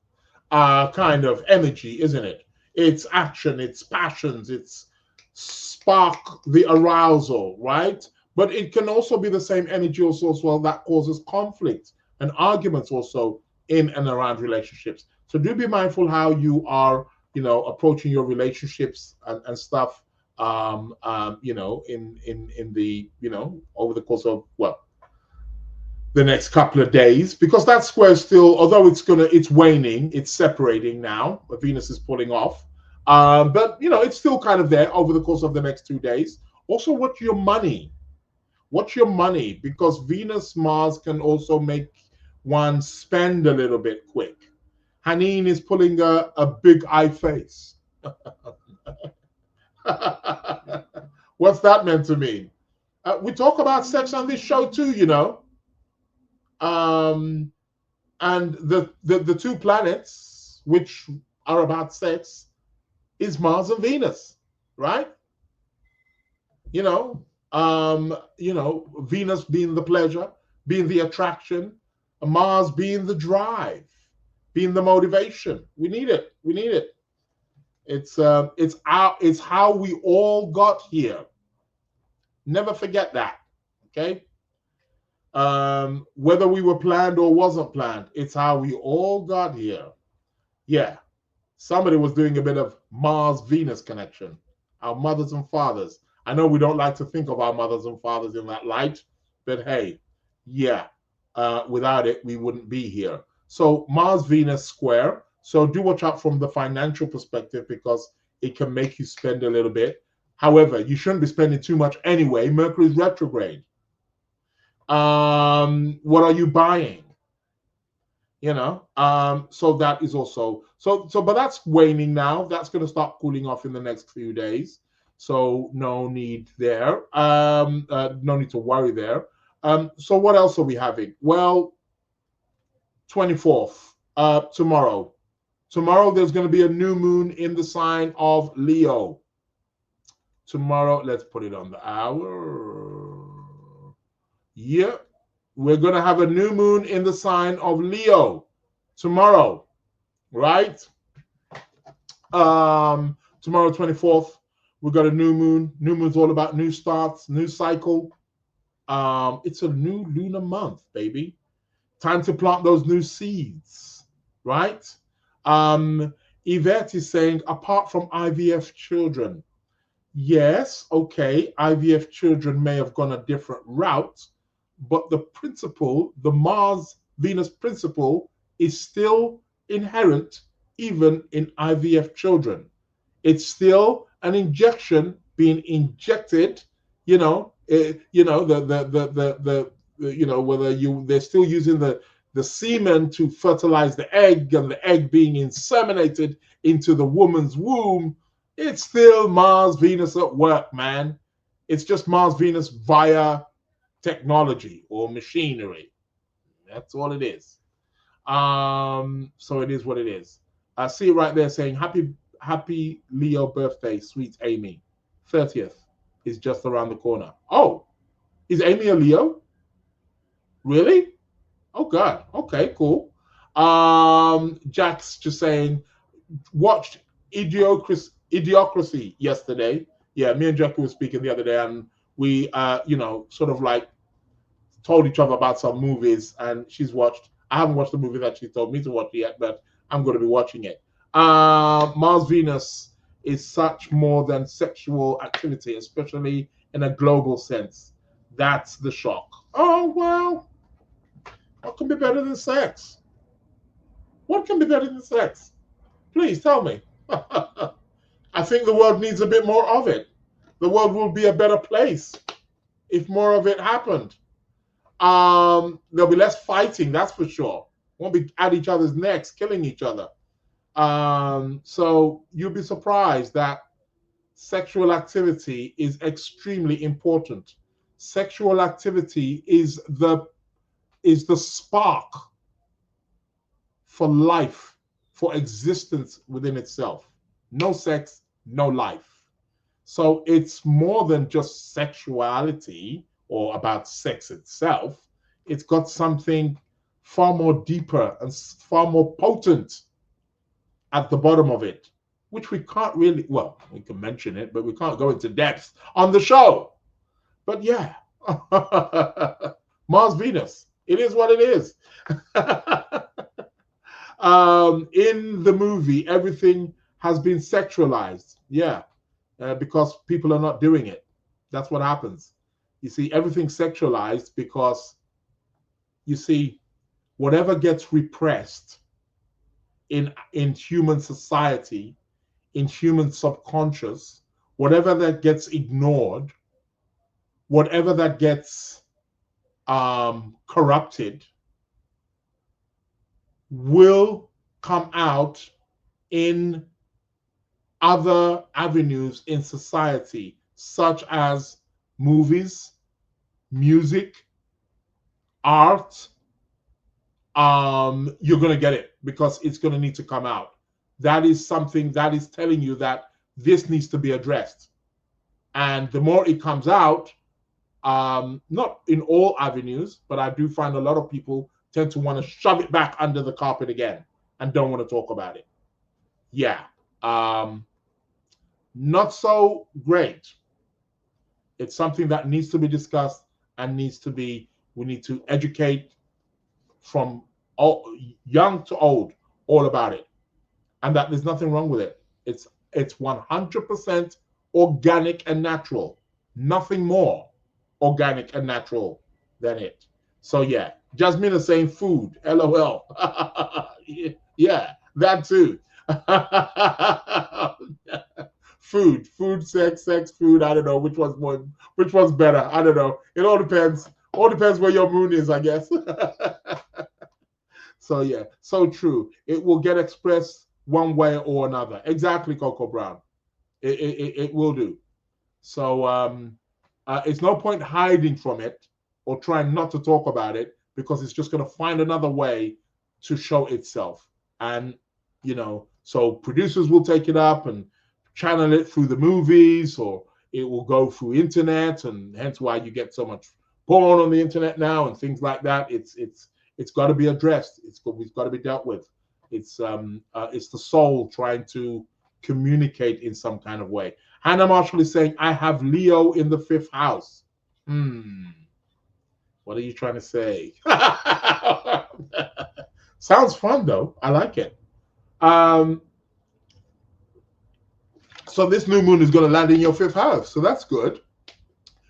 kind of energy, isn't it? It's action, it's passions, it's spark the arousal, right? But it can also be the same energy also as well that causes conflict and arguments also in and around relationships. So do be mindful how you are, approaching your relationships and stuff, in the, over the course of, the next couple of days, because that square is still, although it's waning, it's separating now. Venus is pulling off, but it's still kind of there over the course of the next 2 days. Also, watch your money, because Venus Mars can also make one spend a little bit quick. Haneen is pulling a big eye face. What's that meant to mean? We talk about sex on this show too, and the two planets which are about sex is Mars and Venus, right? Venus being the pleasure, being the attraction, Mars being the drive, being the motivation. We need it. It's how we all got here. Never forget that. Okay. Whether we were planned or wasn't planned, it's how we all got here. Yeah. Somebody was doing a bit of Mars-Venus connection. Our mothers and fathers. I know we don't like to think of our mothers and fathers in that light, but hey, yeah, without it, we wouldn't be here. So Mars-Venus square. So do watch out from the financial perspective, because it can make you spend a little bit. However, you shouldn't be spending too much anyway. Mercury is retrograde. What are you buying? So that is also but that's waning now. That's going to start cooling off in the next few days. So no need there. No need to worry there. So what else are we having? Well, 24th, tomorrow. Tomorrow there's going to be a new moon in the sign of Leo. Tomorrow, let's put it on the hour. Yeah, we're going to have a new moon in the sign of Leo tomorrow, right? Tomorrow, 24th, we got a new moon. New moon's all about new starts, new cycle. It's a new lunar month, baby. Time to plant those new seeds, right? Yvette is saying, apart from IVF children, yes, okay, IVF children may have gone a different route, but the principle, the Mars-Venus principle, is still inherent even in IVF children. It's still an injection being injected, whether they're still using the semen to fertilize the egg, and the egg being inseminated into the woman's womb. It's still Mars, Venus at work, man. It's just Mars, Venus via technology or machinery. That's all it is. So it is what it is. I see it right there saying, happy Leo birthday, sweet Amy. 30th is just around the corner. Oh, is Amy a Leo? Really? Oh, God. Okay, cool. Jack's just saying, watched Idiocracy. Idiocracy yesterday. Yeah, me and Jackie were speaking the other day, and we, sort of like told each other about some movies, and she's watched. I haven't watched the movie that she told me to watch yet, but I'm going to be watching it. Mars Venus is such more than sexual activity, especially in a global sense. That's the shock. Oh, well, what can be better than sex? What can be better than sex? Please tell me. I think the world needs a bit more of it. The world will be a better place if more of it happened. There'll be less fighting, that's for sure. Won't be at each other's necks, killing each other. So you'll be surprised that sexual activity is extremely important. Sexual activity is the spark for life, for existence within itself. No sex, no life. So it's more than just sexuality or about sex itself. It's got something far more deeper and far more potent at the bottom of it, which we can't really, well, we can mention it, but we can't go into depth on the show. But yeah, Mars Venus, it is what it is. In the movie, everything has been sexualized. Yeah, because people are not doing it. That's what happens. You see, everything's sexualized because, you see, whatever gets repressed in human society, in human subconscious, whatever that gets ignored, whatever that gets corrupted, will come out in other avenues in society, such as movies, music, art. You're going to get it because it's going to need to come out. That is something that is telling you that this needs to be addressed. And the more it comes out, not in all avenues, but I do find a lot of people tend to want to shove it back under the carpet again and don't want to talk about it. Yeah. Not so great. It's something that needs to be discussed and we need to educate from young to old all about it. And that there's nothing wrong with it. It's 100% organic and natural. Nothing more organic and natural than it. So yeah, Jasmine is saying food, LOL. Yeah, that too. food, sex, food. I don't know which one's better. I don't know. It all depends. All depends where your moon is, I guess. So yeah, so true. It will get expressed one way or another. Exactly, Coco Brown. It will do. So it's no point hiding from it or trying not to talk about it because it's just going to find another way to show itself. And, so producers will take it up and channel it through the movies, or it will go through internet, and hence why you get so much porn on the internet now and things like that. It's got to be addressed. It's got to be dealt with. It's the soul trying to communicate in some kind of way. Hannah Marshall is saying, I have Leo in the 5th house. What are you trying to say? Sounds fun, though. I like it. So this new moon is going to land in your 5th house. So that's good.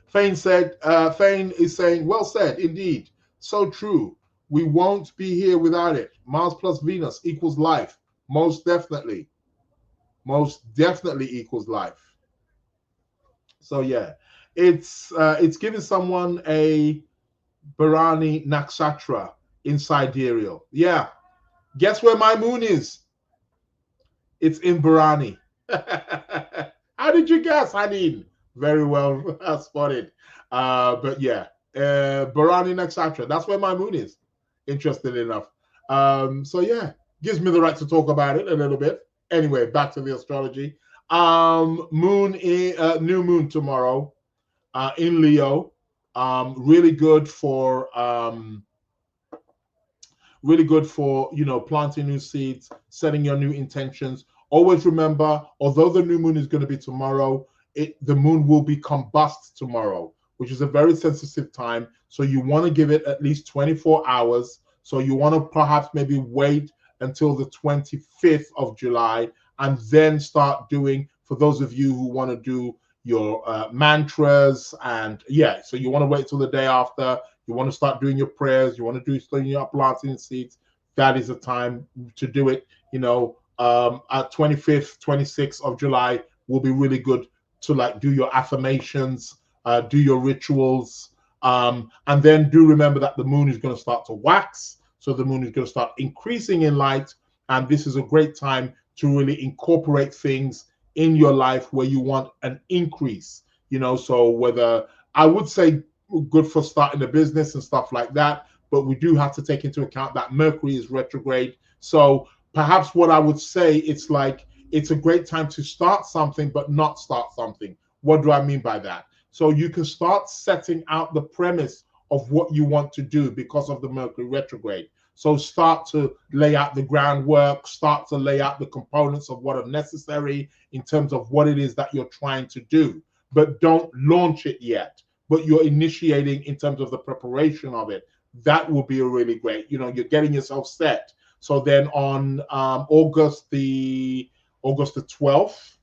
Fane is saying, well said, indeed. So true. We won't be here without it. Mars plus Venus equals life. Most definitely. Most definitely equals life. So yeah, it's giving someone a Bharani Nakshatra in sidereal. Yeah. Guess where my moon is? It's in Bharani. How did you guess, Hadin? Very well spotted. But yeah, Bharani Nakshatra. That's where my moon is. Interesting enough. So yeah, gives me the right to talk about it a little bit. Anyway, back to the astrology. New moon tomorrow in Leo. Really good for planting new seeds, setting your new intentions, Always remember, although the new moon is going to be tomorrow, the moon will be combust tomorrow, which is a very sensitive time. So you want to give it at least 24 hours. So you want to perhaps maybe wait until the 25th of July and then start doing, for those of you who want to do your mantras, and yeah, so you want to wait till the day after. You want to start doing your prayers. You want to do starting your planting seeds. That is the time to do it. You know, at 25th, 26th of July will be really good to like do your affirmations, do your rituals, and then do remember that the moon is going to start to wax. So the moon is going to start increasing in light, and this is a great time to really incorporate things in your life where you want an increase. You know, so whether I would say good for starting a business and stuff like that, but we do have to take into account that Mercury is retrograde. So perhaps what I would say, it's like it's a great time to start something but not start something. What do I mean by that? So you can start setting out the premise of what you want to do because of the Mercury retrograde. So start to lay out the groundwork, start to lay out the components of what are necessary in terms of what it is that you're trying to do, but don't launch it yet, but you're initiating in terms of the preparation of it. That will be a really great, you know, you're getting yourself set. So then on August the 12th,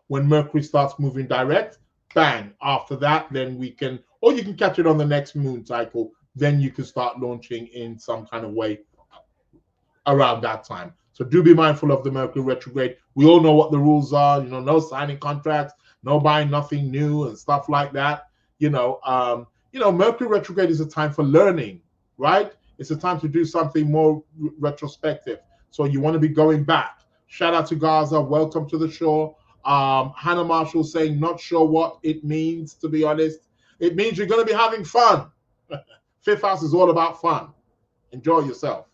when Mercury starts moving direct, bang, after that, then we can, or you can catch it on the next moon cycle, then you can start launching in some kind of way around that time. So do be mindful of the Mercury retrograde. We all know what the rules are, you know, no signing contracts, no buying nothing new and stuff like that. You know, Mercury retrograde is a time for learning, right? It's a time to do something more retrospective. So you want to be going back. Shout out to Gaza. Welcome to the show. Hannah Marshall saying, not sure what it means, to be honest. It means you're going to be having fun. Fifth house is all about fun. Enjoy yourself.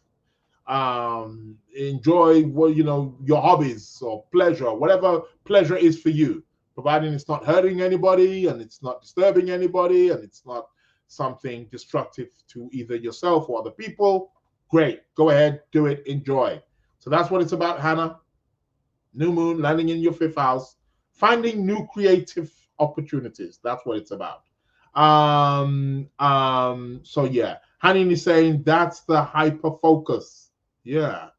Enjoy your hobbies or pleasure, whatever pleasure is for you, providing it's not hurting anybody and it's not disturbing anybody and it's not something destructive to either yourself or other people. Great. Go ahead, do it, enjoy. So that's what it's about, Hannah. New moon landing in your fifth house, finding new creative opportunities. That's what it's about. So yeah, Hanin is saying that's the hyper focus. Yeah.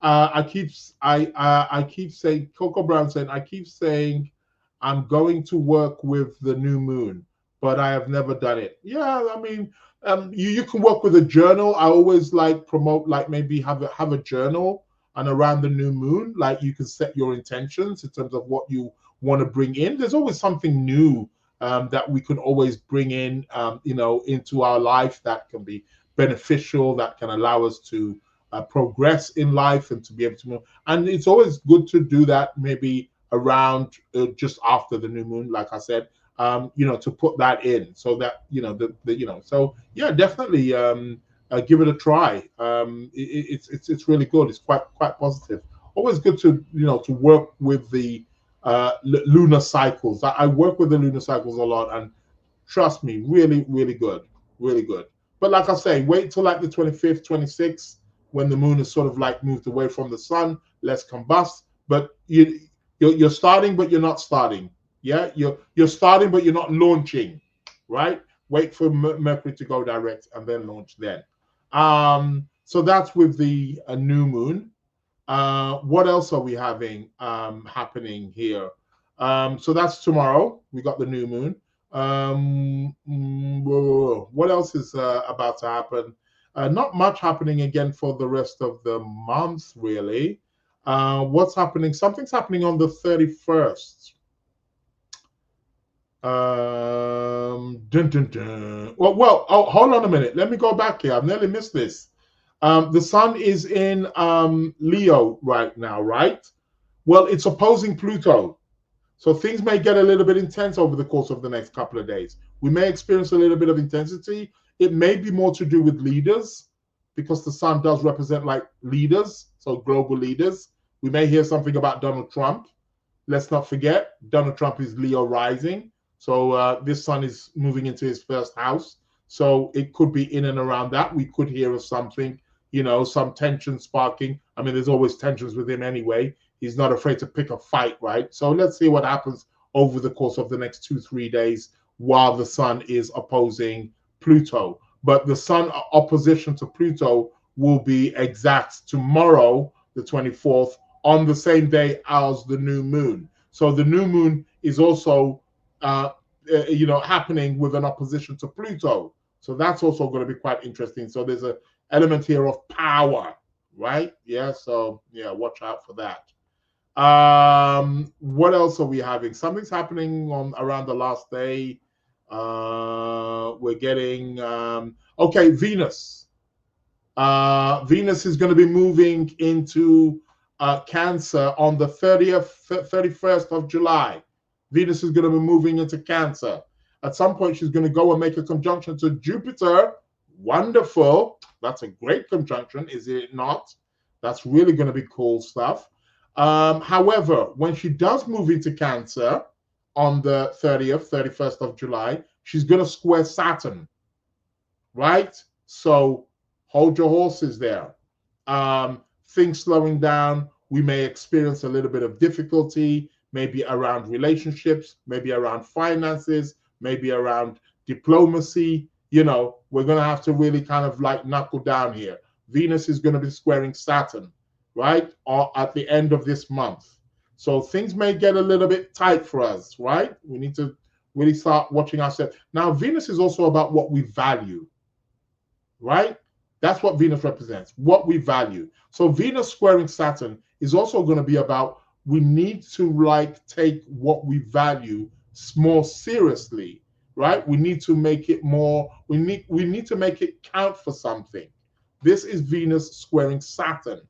I keep saying, Coco Brown saying, I keep saying I'm going to work with the new moon, but I have never done it. Yeah, I mean, you can work with a journal. I always like promote, like maybe have a journal, and around the new moon, like you can set your intentions in terms of what you want to bring in. There's always something new that we can always bring in, into our life that can be beneficial, that can allow us to progress in life and to be able to move. And it's always good to do that maybe around just after the new moon, like I said, to put that in so that, so yeah, definitely give it a try. It's really good. It's quite positive. Always good to, to work with the lunar cycles. I work with the lunar cycles a lot, and trust me, really, really good, really good. But like I say, wait till like the 25th, 26th, when the moon is sort of like moved away from the sun, less combust. But you're starting, but you're not starting. Yeah, you're starting, but you're not launching, right? Wait for Mercury to go direct and then launch then. So that's with the new moon. What else are we having happening here? So that's tomorrow. We got the new moon. What else is about to happen? Not much happening again for the rest of the month, really. What's happening? Something's happening on the 31st. Dun, dun, dun. Well, hold on a minute. Let me go back here. I've nearly missed this. The sun is in Leo right now, right? Well, it's opposing Pluto. So things may get a little bit intense over the course of the next couple of days. We may experience a little bit of intensity. It may be more to do with leaders, because the sun does represent like leaders, so global leaders. We may hear something about Donald Trump. Let's not forget, Donald Trump is Leo rising. So this sun is moving into his first house. So it could be in and around that. We could hear of something some tension sparking. I mean, there's always tensions with him anyway. He's not afraid to pick a fight, right? So let's see what happens over the course of the next 2-3 days while the sun is opposing Pluto. But the sun opposition to Pluto will be exact tomorrow, the 24th, on the same day as the new moon. So the new moon is also, happening with an opposition to Pluto. So that's also going to be quite interesting. So there's an element here of power, right? Yeah. So yeah, watch out for that. What else are we having? Something's happening on around the last day. We're getting Venus. Venus is going to be moving into Cancer on the 31st of July. Venus is going to be moving into Cancer. At some point, she's going to go and make a conjunction to Jupiter. Wonderful. That's a great conjunction, is it not? That's really going to be cool stuff. However, when she does move into Cancer on the 31st of July, she's going to square Saturn, right? So hold your horses there. Things slowing down. We may experience a little bit of difficulty, maybe around relationships, maybe around finances, maybe around diplomacy. We're going to have to really kind of like knuckle down here. Venus is going to be squaring Saturn, right? Or at the end of this month. So things may get a little bit tight for us, right? We need to really start watching ourselves. Now, Venus is also about what we value, right? That's what Venus represents, what we value. So Venus squaring Saturn is also going to be about we need to take what we value more seriously, right? We need to make it more, we need to make it count for something. This is Venus squaring Saturn.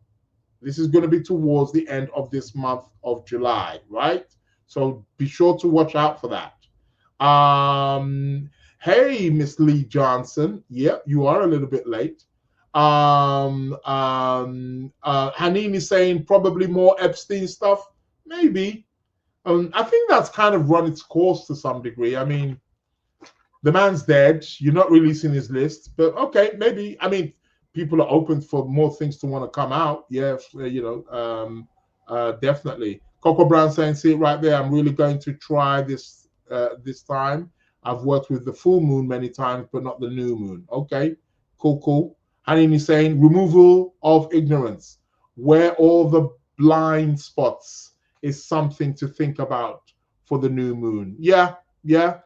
This is going to be towards the end of this month of July, right? So be sure to watch out for that. Hey, Miss Lee Johnson. Yeah, you are a little bit late. Haneen is saying probably more Epstein stuff. Maybe. I think that's kind of run its course to some degree. I mean, the man's dead. You're not releasing his list, but okay, maybe. I mean, people are open for more things to want to come out. Yeah, definitely. Coco Brown saying, see it right there. I'm really going to try this this time. I've worked with the full moon many times, but not the new moon. Okay, cool. Hanini is saying removal of ignorance, where all the blind spots is something to think about for the new moon. Yeah,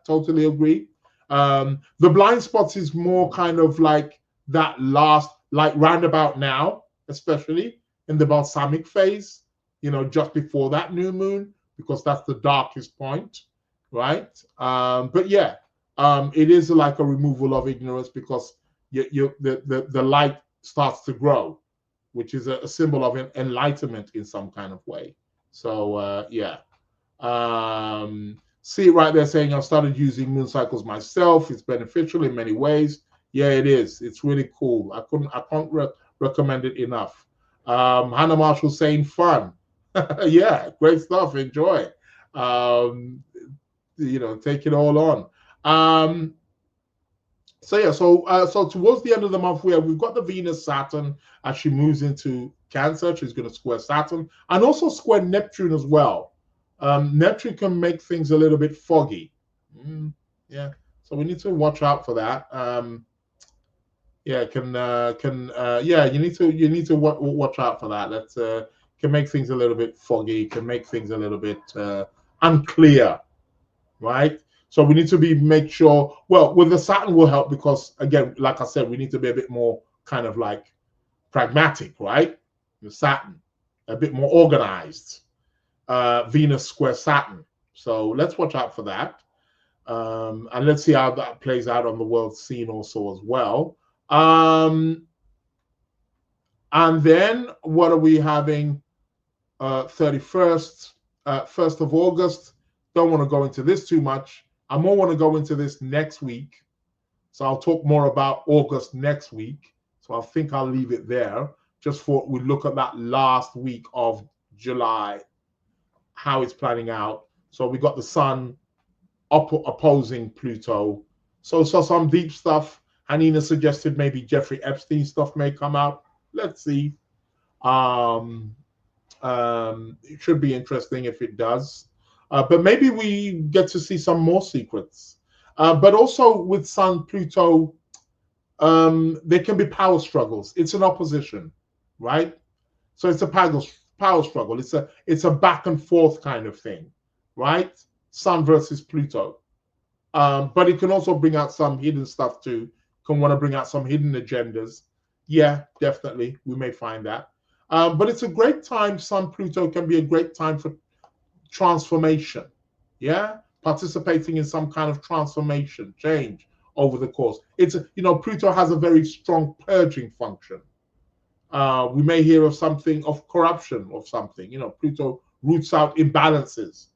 totally agree. The blind spots is more kind of like that last, like roundabout now, especially in the balsamic phase, just before that new moon, because that's the darkest point, right? But yeah, it is like a removal of ignorance because the light starts to grow, which is a symbol of enlightenment in some kind of way. So yeah. See it right there saying I've started using moon cycles myself. It's beneficial in many ways. Yeah, it is. It's really cool. I can't recommend it enough. Hannah Marshall saying fun. Yeah, great stuff. Enjoy. Take it all on. So towards the end of the month, we've got the Venus Saturn as she moves into Cancer. She's going to square Saturn and also square Neptune as well. Neptune can make things a little bit foggy. Yeah, so we need to watch out for that. You need to watch out for that. That can make things a little bit foggy. Can make things a little bit unclear, right? So we need to make sure, well, with the Saturn will help because, again, like I said, we need to be a bit more kind of like pragmatic, right? The Saturn, a bit more organized. Venus square Saturn. So let's watch out for that. And let's see how that plays out on the world scene also as well. And then what are we having? 31st, 1st of August. Don't want to go into this too much. I more want to go into this next week. So I'll talk more about August next week. So I think I'll leave it there just for we look at that last week of July, how it's planning out. So we got the sun opposing Pluto. So some deep stuff. Hanina suggested maybe Jeffrey Epstein stuff may come out. let's see. Um, it should be interesting if it does. But maybe we get to see some more secrets. But also with Sun Pluto, there can be power struggles. It's an opposition, right? So it's a power struggle. It's a back and forth kind of thing, right? Sun versus Pluto. But it can also bring out some hidden stuff too. Can want to bring out some hidden agendas. Yeah, definitely. We may find that. But it's a great time. Sun Pluto can be a great time for transformation. Yeah, participating in some kind of transformation, change over the course. Pluto has a very strong purging function. We may hear of something of corruption of something. Pluto roots out imbalances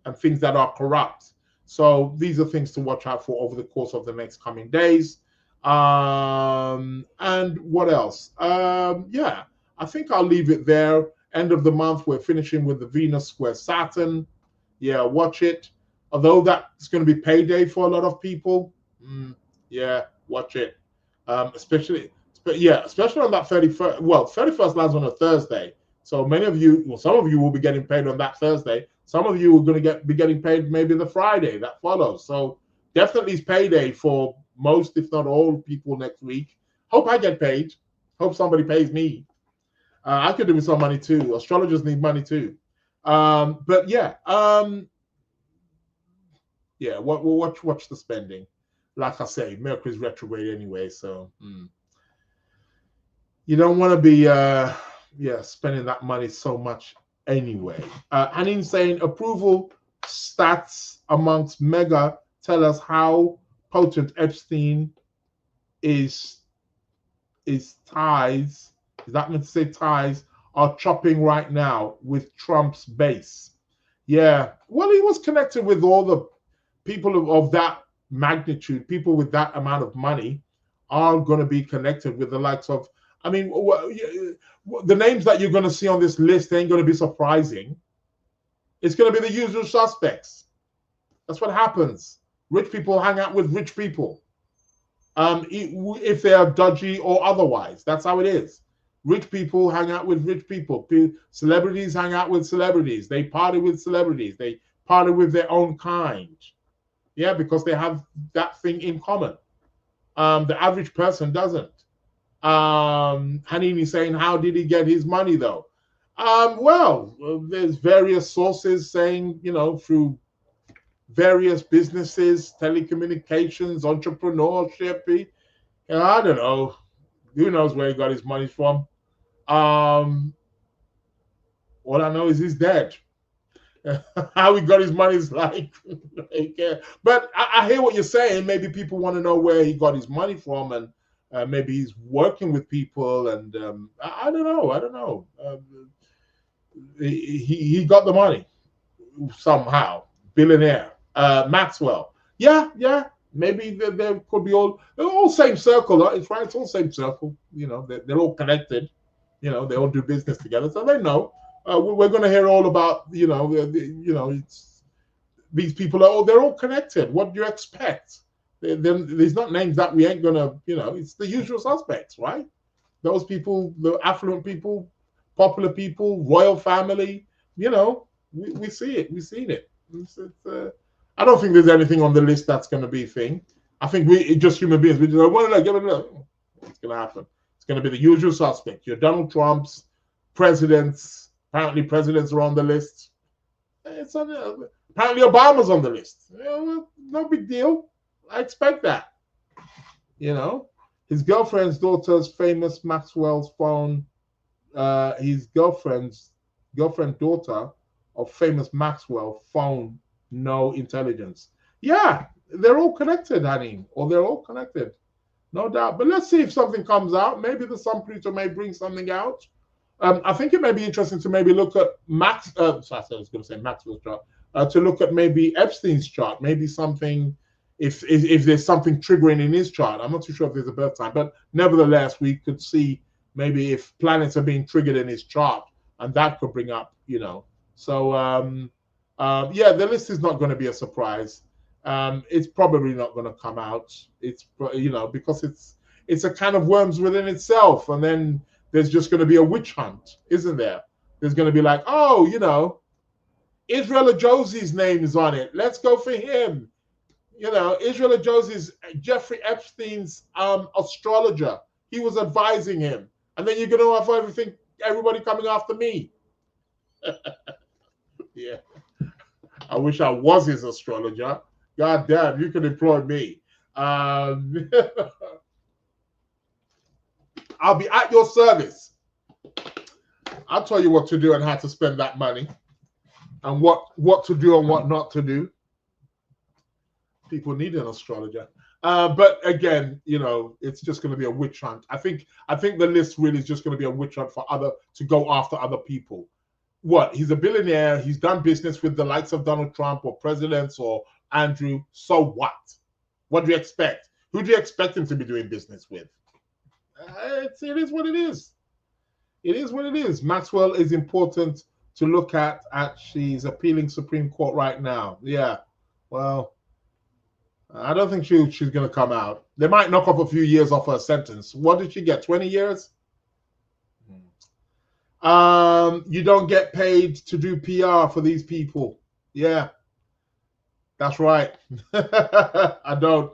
and things that are corrupt. So these are things to watch out for over the course of the next coming days. And what else? Yeah, I think I'll leave it there. End of the month, we're finishing with the Venus square Saturn. Yeah, watch it. Although that's going to be payday for a lot of people. Yeah, watch it. Especially on that 31st. Well, 31st lands on a Thursday. So some of you will be getting paid on that Thursday. Some of you are going to be getting paid maybe the Friday that follows. So definitely it's payday for most, if not all, people next week. Hope I get paid. Hope somebody pays me. I could do with some money too. Astrologers need money too. But yeah, watch the spending. Like I say, Mercury's retrograde anyway, so you don't want to be spending that money so much anyway. And insane approval stats amongst mega tell us how potent Epstein is ties. Is that meant to say ties are chopping right now with Trump's base? Yeah, well, he was connected with all the people of that magnitude. People with that amount of money are going to be connected with the likes of, I mean, the names that you're going to see on this list ain't going to be surprising. It's going to be the usual suspects. That's what happens. Rich people hang out with rich people. If they are dodgy or otherwise, that's how it is. Rich people hang out with rich people. Celebrities hang out with celebrities. They party with celebrities. They party with their own kind. Yeah, because they have that thing in common. The average person doesn't. Hanini saying, how did he get his money though? Well, there's various sources saying, through various businesses, telecommunications, entrepreneurship. I don't know. Who knows where he got his money from? All I know is he's dead. How he got his money is like, but I hear what you're saying. Maybe people want to know where he got his money from, and maybe he's working with people, and I don't know. He got the money somehow. Billionaire. Maxwell. Yeah. Maybe there could be all same circle. It's right. It's all same circle. They're all connected. They all do business together, so they know. We're going to hear all about it's these people they're all connected. What do you expect? There's not names that we ain't gonna it's the usual suspects, right? Those people, the affluent people, popular people, royal family. We see it. We've seen it. I don't think there's anything on the list that's going to be a thing. I think we just human beings. We just give it up. What's going to happen? It's going to be the usual suspect. Your Donald Trumps, presidents. Apparently, presidents are on the list. Apparently, Obama's on the list. No big deal. I expect that. His girlfriend's daughter's famous Maxwell's phone. His girlfriend daughter of famous Maxwell phone. No intelligence. Yeah, they're all connected, honey, or they're all connected, no doubt. But let's see if something comes out. Maybe the Sun Pluto may bring something out. I think it may be interesting to maybe look at Maxwell's chart, to look at maybe Epstein's chart, maybe something, if there's something triggering in his chart. I'm not too sure if there's a birth time, but nevertheless, we could see maybe if planets are being triggered in his chart, and that could bring up, So, the list is not going to be a surprise. It's probably not going to come out. It's because it's a can of worms within itself, and then there's just going to be a witch hunt, isn't there? There's going to be like, oh, Israel Josie's name is on it. Let's go for him. Israel Josie's Jeffrey Epstein's astrologer. He was advising him. And then you're going to have everybody coming after me. Yeah. I wish I was his astrologer. God damn, you could employ me. I'll be at your service. I'll tell you what to do and how to spend that money, and what to do and what not to do. People need an astrologer. But again, it's just going to be a witch hunt. I think the list really is just going to be a witch hunt to go after other people. What? He's a billionaire. He's done business with the likes of Donald Trump or presidents or Andrew. So what? What do you expect? Who do you expect him to be doing business with? It is what it is. It is what it is. Maxwell is important to look at. She's appealing Supreme Court right now. Yeah. Well, I don't think she's going to come out. They might knock off a few years off her sentence. What did she get? 20 years? You don't get paid to do PR for these people. Yeah, that's right. I don't.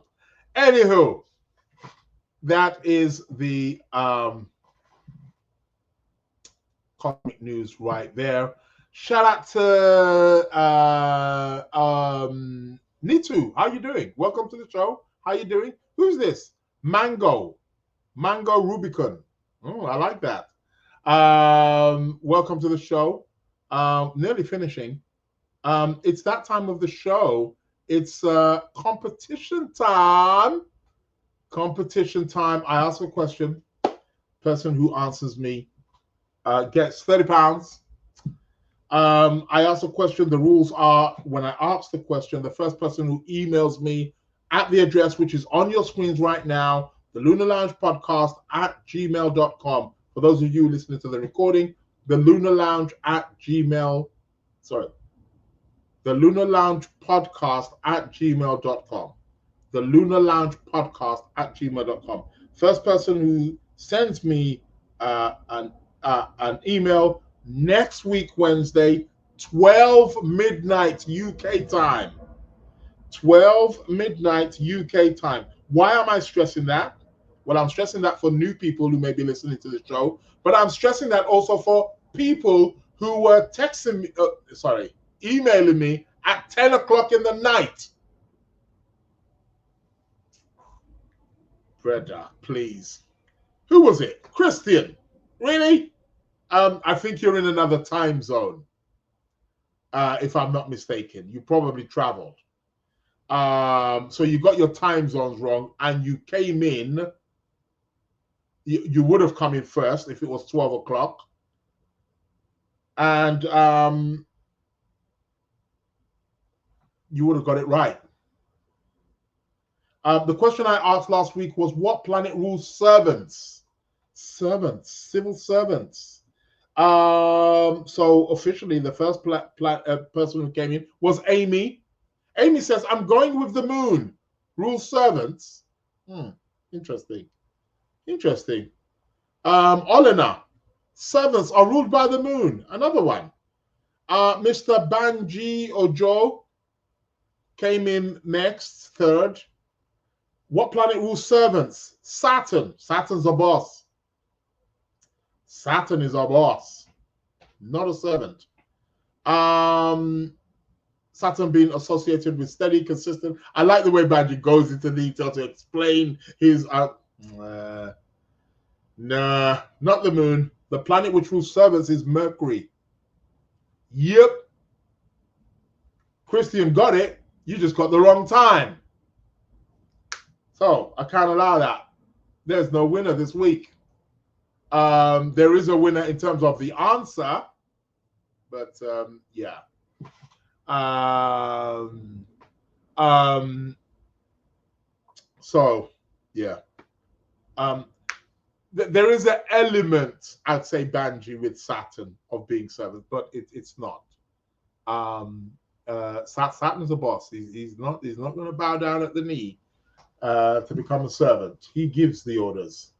Anywho, that is the cosmic news right there. Shout out to Nitu. How you doing? Welcome to the show. How you doing? Who's this? Mango Rubicon. Oh, I like that. Welcome to the show. Nearly finishing. It's that time of the show. It's competition time. Competition time. I ask a question. Person who answers me gets £30. I ask a question. The rules are, when I ask the question, the first person who emails me at the address which is on your screens right now, the Lunar Lounge Podcast at gmail.com. For those of you listening to the recording, the Lunar Lounge at Gmail, the Lunar Lounge Podcast at gmail.com. The Lunar Lounge Podcast at gmail.com. First person who sends me an email next week, Wednesday, 12 midnight UK time. 12 midnight UK time. Why am I stressing that? Well, I'm stressing that for new people who may be listening to the show, but I'm stressing that also for people who were emailing me at 10 o'clock in the night. Brother, please. Who was it? Christian. Really? I think you're in another time zone, if I'm not mistaken. You probably traveled. So you got your time zones wrong, and you came in. You would have come in first if it was 12 o'clock. And you would have got it right. The question I asked last week was, what planet rules servants? Civil servants. So officially, the first person who came in was Amy. Amy says, I'm going with the moon. Rules servants. Interesting. Olena, servants are ruled by the moon. Another one. Mr. Banji Ojo came in next, third. What planet rules servants? Saturn. Saturn's a boss. Saturn is a boss, not a servant. Saturn being associated with steady, consistent. I like the way Banji goes into detail to explain his... Nah, not the moon. The planet which rules servants is Mercury. Yep. Christian got it. You just got the wrong time. So I can't allow that. There's no winner this week. There is a winner in terms of the answer, but yeah. So yeah. There is an element, I'd say, Banji, with Saturn of being servant, but it's not. Saturn's a boss. He's not going to bow down at the knee to become a servant. He gives the orders.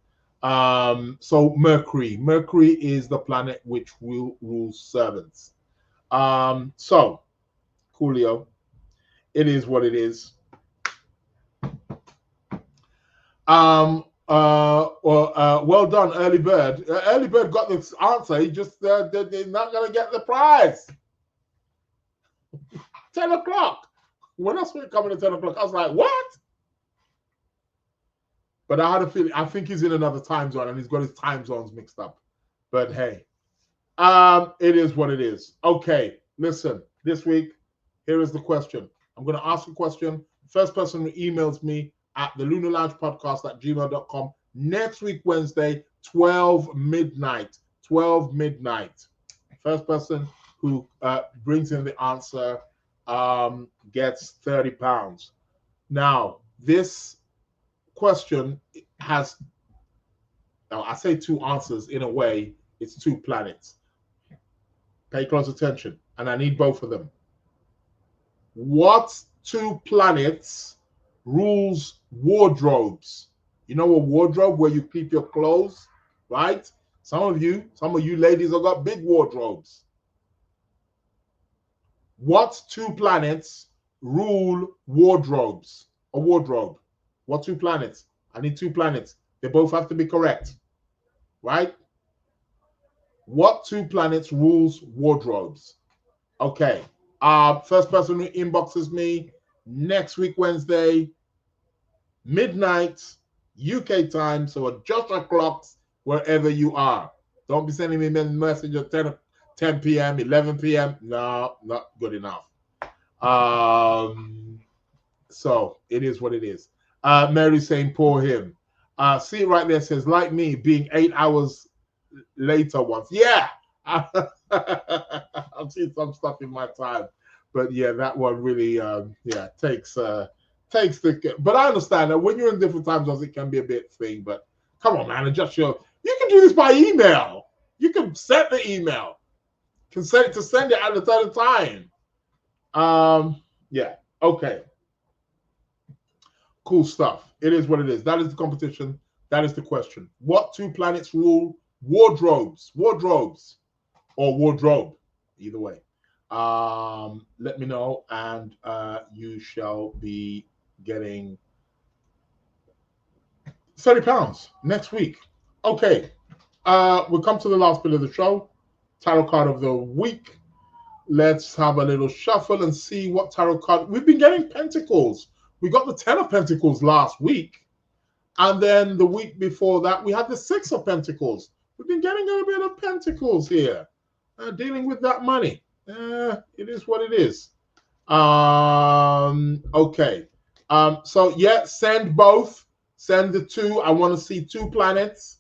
So Mercury is the planet which rules servants. So Coolio, it is what it is. Well done, early bird. Early bird got the answer. He just they're not gonna get the prize. 10 o'clock. When I saw it coming at 10 o'clock, I was like, what? But I had a feeling, I think he's in another time zone and he's got his time zones mixed up. But hey, it is what it is. Okay, listen, this week, here is the question. I'm going to ask a question. First person who emails me at the Lunar Lounge Podcast at gmail.com next week, Wednesday, 12 midnight. 12 midnight. First person who brings in the answer gets £30. Now, this question has, now I say two answers in a way, it's two planets. Pay close attention, and I need both of them. What two planets rules wardrobes? You know a wardrobe where you keep your clothes, right? Some of you ladies have got big wardrobes. What two planets rule wardrobes? A wardrobe. What two planets? I need two planets. They both have to be correct, right? What two planets rules wardrobes? Okay. First person who inboxes me next week, Wednesday, midnight, UK time. So adjust your clocks wherever you are. Don't be sending me a message at 10 p.m., 11 p.m. No, not good enough. So it is what it is. Mary saying, poor him. See it right there, says, like me, being 8 hours later once. Yeah. I've seen some stuff in my time. But yeah, that one really, takes the, but I understand that when you're in different time zones, it can be a bit thing, but come on, man, adjust your, you can do this by email. You can set the email. Can send it at a certain time. Yeah, okay. Cool stuff. It is what it is. That is the competition. That is the question. What two planets rule wardrobes? Wardrobes or wardrobe, either way. Let me know, and you shall be getting £30 next week. Okay. We'll come to the last bit of the show. Tarot card of the week. Let's have a little shuffle and see what tarot card. We've been getting Pentacles. We got the 10 of Pentacles last week. And then the week before that, we had the 6 of Pentacles. We've been getting a bit of Pentacles here. Dealing with that money. It is what it is. Okay. So, yeah, send both. Send the two. I want to see two planets.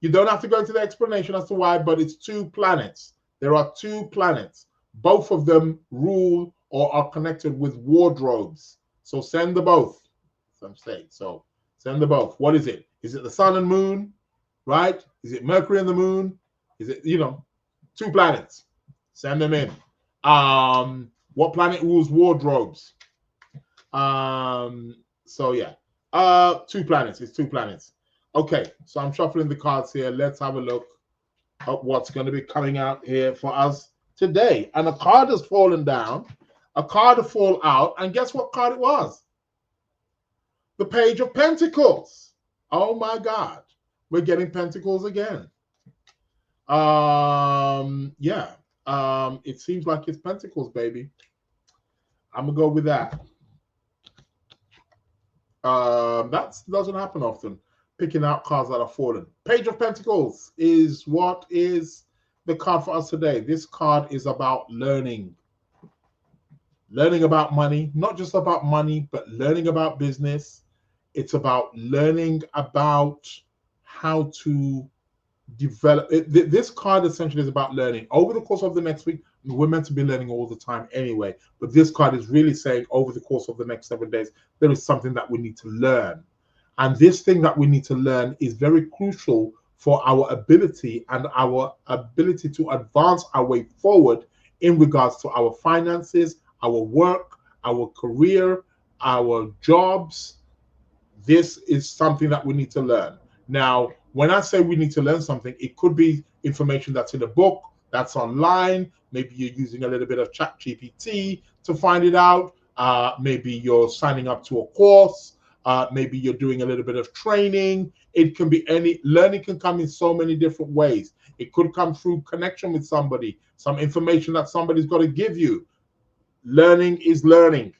You don't have to go into the explanation as to why, but it's two planets. There are two planets. Both of them rule or are connected with wardrobes. So send the both. Some say. So send the both. What is it? Is it the sun and moon? Right? Is it Mercury and the moon? Is it, two planets? Send them in. What planet rules wardrobes? So yeah. Two planets. It's two planets. Okay, so I'm shuffling the cards here. Let's have a look at what's going to be coming out here for us today. And a card has fallen down. A card has fallen out. And guess what card it was? The Page of Pentacles. Oh my God. We're getting Pentacles again. It seems like it's Pentacles, baby. I'm going to go with that. That doesn't happen often. Picking out cards that are fallen. Page of Pentacles is what is the card for us today. This card is about learning. Learning about money, not just about money, but learning about business. It's about learning about how to develop. This card essentially is about learning. Over the course of the next week, we're meant to be learning all the time anyway, but this card is really saying over the course of the next 7 days, there is something that we need to learn. And this thing that we need to learn is very crucial for our ability and our ability to advance our way forward in regards to our finances, our work, our career, our jobs. This is something that we need to learn. Now, When I say we need to learn something, it could be information that's in a book, that's online. Maybe you're using a little bit of ChatGPT to find it out. Maybe you're signing up to a course. Maybe you're doing a little bit of training. It can be any learning can come in so many different ways. It could come through connection with somebody, some information that somebody's got to give you. Learning is learning.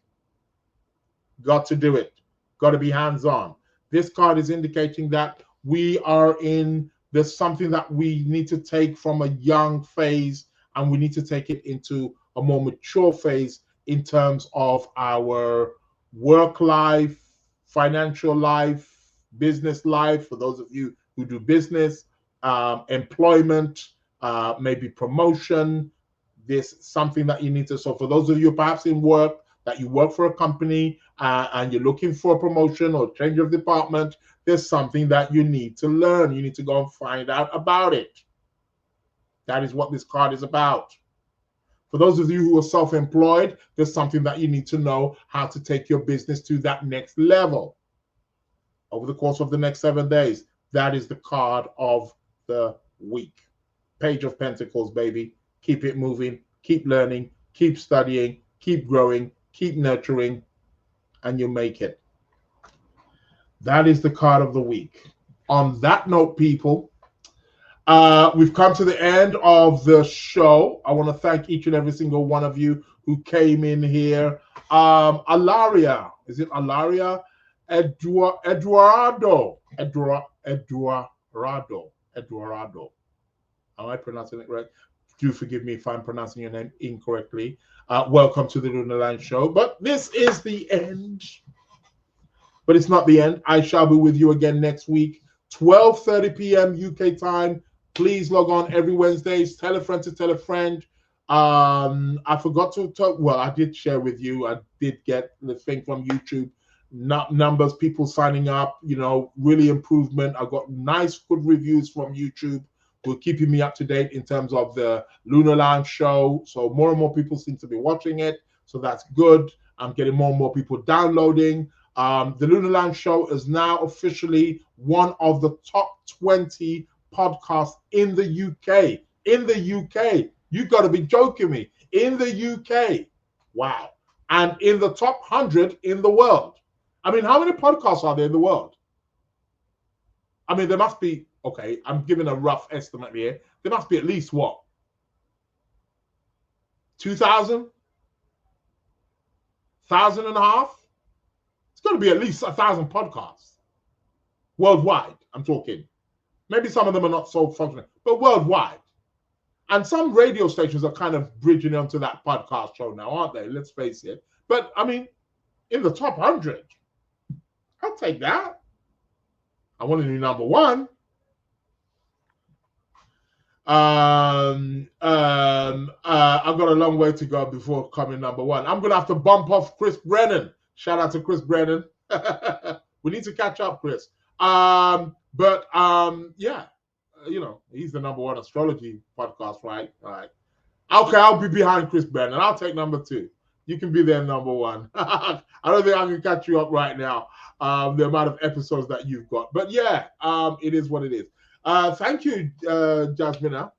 Got to do it. Got to be hands-on. This card is indicating that there's something that we need to take from a young phase and we need to take it into a more mature phase in terms of our work life, financial life, business life, for those of you who do business, employment, maybe promotion. This something that you need to, so for those of you perhaps in work, that you work for a company and you're looking for a promotion or change of department, there's something that you need to learn. You need to go and find out about it. That is what this card is about. For those of you who are self-employed, there's something that you need to know how to take your business to that next level over the course of the next 7 days. That is the card of the week. Page of Pentacles, baby. Keep it moving, keep learning, keep studying, keep growing, keep nurturing, and you make it. That is the card of the week. On that note, people, we've come to the end of the show. I want to thank each and every single one of you who came in here. Alaria, is it Alaria? Eduardo. Am I pronouncing it right? Do forgive me if I'm pronouncing your name incorrectly. Welcome to the Lunar Lounge show. But this is the end. But it's not the end. I shall be with you again next week, 12:30 p.m. UK time. Please log on every Wednesdays. Tell a friend to tell a friend. I forgot to talk. Well, I did share with you. I did get the thing from YouTube. Numbers, people signing up, really improvement. I got nice, good reviews from YouTube. Who are keeping me up to date in terms of the Lunar Lounge show. So more and more people seem to be watching it. So that's good. I'm getting more and more people downloading. The Lunar Lounge show is now officially one of the top 20 podcasts in the UK. In the UK. You got to be joking me. In the UK. Wow. And in the top 100 in the world. I mean, how many podcasts are there in the world? I mean, there must be, okay, I'm giving a rough estimate here. There must be at least what? 2,000? 1,000 and a half? It's got to be at least 1,000 podcasts. Worldwide, I'm talking. Maybe some of them are not so functional, but worldwide. And some radio stations are kind of bridging onto that podcast show now, aren't they? Let's face it. But, I mean, in the top 100, I'll take that. I want to do number one. I've got a long way to go before coming number one. I'm going to have to bump off Chris Brennan. Shout out to Chris Brennan. We need to catch up, Chris. Yeah, he's the number one astrology podcast, right? Right. Okay, I'll be behind Chris Brennan. I'll take number two. You can be there number one. I don't think I can catch you up right now. The amount of episodes that you've got. But yeah, it is what it is. Thank you, Yasmina.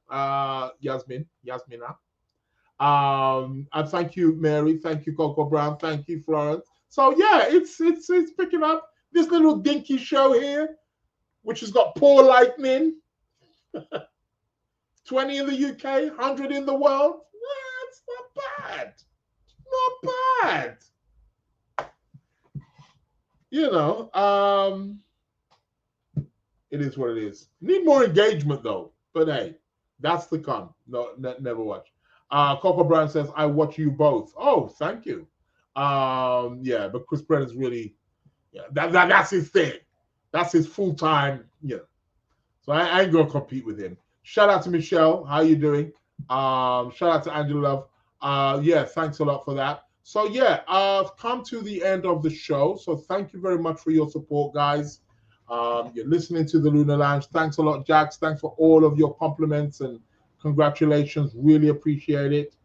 And thank you, Mary. Thank you, Coco Brown. Thank you, Florence. So yeah, it's picking up this little dinky show here, which has got poor lightning. 20 in the UK, 100 in the world. That's not bad. Not bad. It is what it is. Need more engagement though. But hey, that's the con. No, never watch. Coco Brown says, I watch you both. Oh, thank you. Yeah, but Chris Brennan's really, that's his thing. That's his full-time, So I ain't gonna compete with him. Shout out to Michelle. How you doing? Shout out to Angela Love. Yeah, thanks a lot for that. So yeah, I've come to the end of the show. So thank you very much for your support, guys. You're listening to the Lunar Lounge. Thanks a lot, Jax. Thanks for all of your compliments and congratulations. Really appreciate it.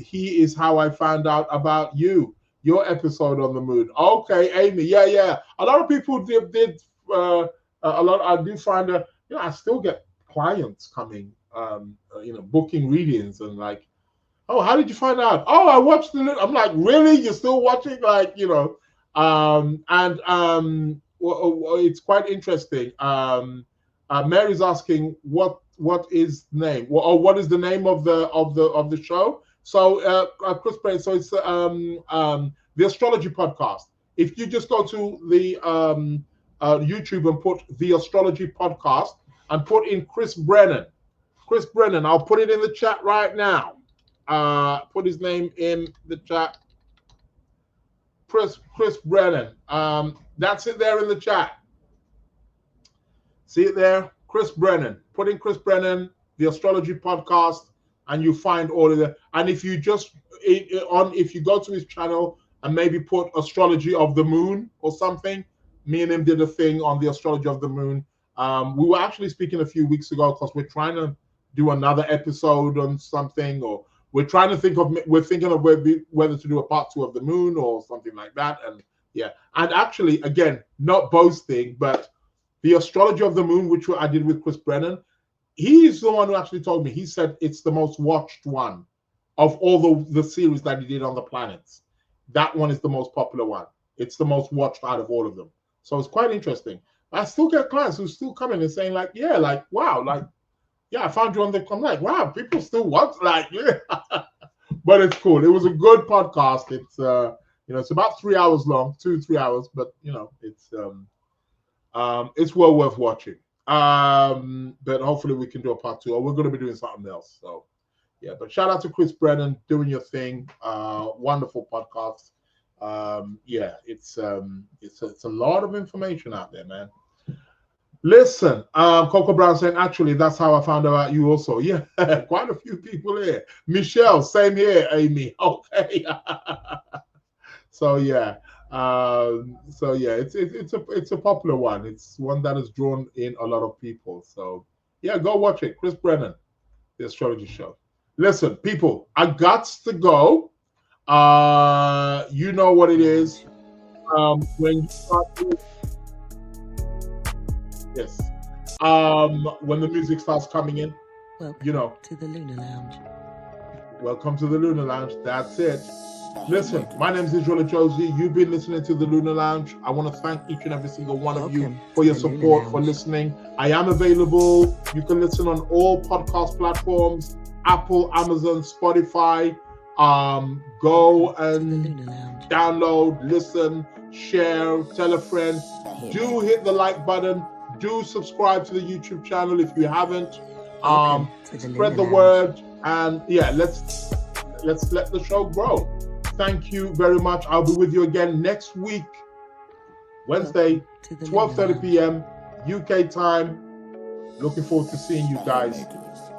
He is how I found out about your episode on the moon. Okay, Amy. Yeah. A lot of people did a lot. I do find I still get clients coming, booking readings and like, oh, how did you find out? Oh, I watched the. I'm like, really? You're still watching? Like, it's quite interesting. Mary's asking what is the name, or what is the name of the show? So, Chris Payne, so it's the Astrology Podcast. If you just go to the YouTube and put the Astrology Podcast and put in Chris Brennan, I'll put it in the chat right now. Put his name in the chat. Chris Brennan. That's it there in the chat. See it there? Chris Brennan. Put in Chris Brennan, the Astrology Podcast, and you find all of that. And if you if you go to his channel and maybe put Astrology of the Moon or something, me and him did a thing on the Astrology of the Moon. We were actually speaking a few weeks ago because we're trying to do another episode on something, or we're thinking of whether to do a part 2 of the moon or something like that. And yeah, and actually, again, not boasting, but the Astrology of the Moon, which I did with Chris Brennan, he's the one who actually told me. He said it's the most watched one of all the series that he did on the planets. That one is the most popular one. It's the most watched out of all of them. So it's quite interesting. I still get clients who still come in and saying like, yeah, like, wow, like, yeah, I found you on the. I'm like, wow, people still watch, like, yeah. But it's cool. It was a good podcast. It's it's about 3 hours long, 2-3 hours, but it's well worth watching. But hopefully we can do a part 2, or we're going to be doing something else. So yeah, but shout out to Chris Brennan doing your thing. Wonderful podcast. Yeah, it's a lot of information out there, man. Listen, Coco Brown saying, actually, that's how I found out about you also. Yeah, quite a few people here. Michelle, same here, Amy. Okay. So yeah. It's a popular one. It's one that has drawn in a lot of people. So yeah, go watch it. Chris Brennan, the Astrology Show. Listen, people, I got to go. You know what it is. When you start to, yes. When the music starts coming in, Welcome to the Lunar Lounge. Welcome to the Lunar Lounge. That's it. Listen, my name is Israel Josie. You've been listening to the Lunar Lounge. I want to thank each and every single one of you for your support, for listening. I am available. You can listen on all podcast platforms: Apple, Amazon, Spotify. Go and download, listen, share, tell a friend. Do hit the like button. Do subscribe to the YouTube channel if you haven't. Spread the word, and yeah, let's let the show grow. Thank you very much. I'll be with you again next week, Wednesday, 12:30 p.m. UK time. Looking forward to seeing you guys.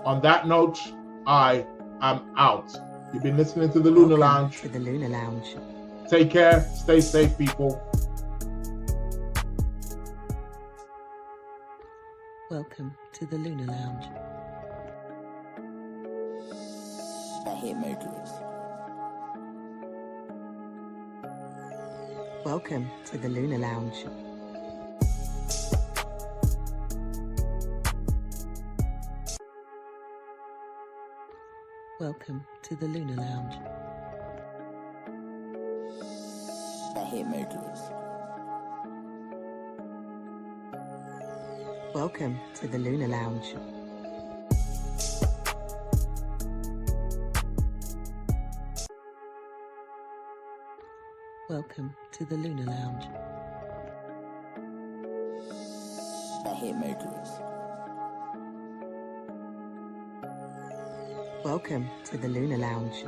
On that note, I am out. You've been listening to the Lunar Lounge. To the Lunar Lounge. Take care. Stay safe, people. Welcome to the Lunar Lounge. I hate Mercury. Welcome to the Lunar Lounge. Welcome to the Lunar Lounge. I hate Mercury. Welcome to the Lunar Lounge. Welcome to the Lunar Lounge. I hate Mercury. Welcome to the Lunar Lounge.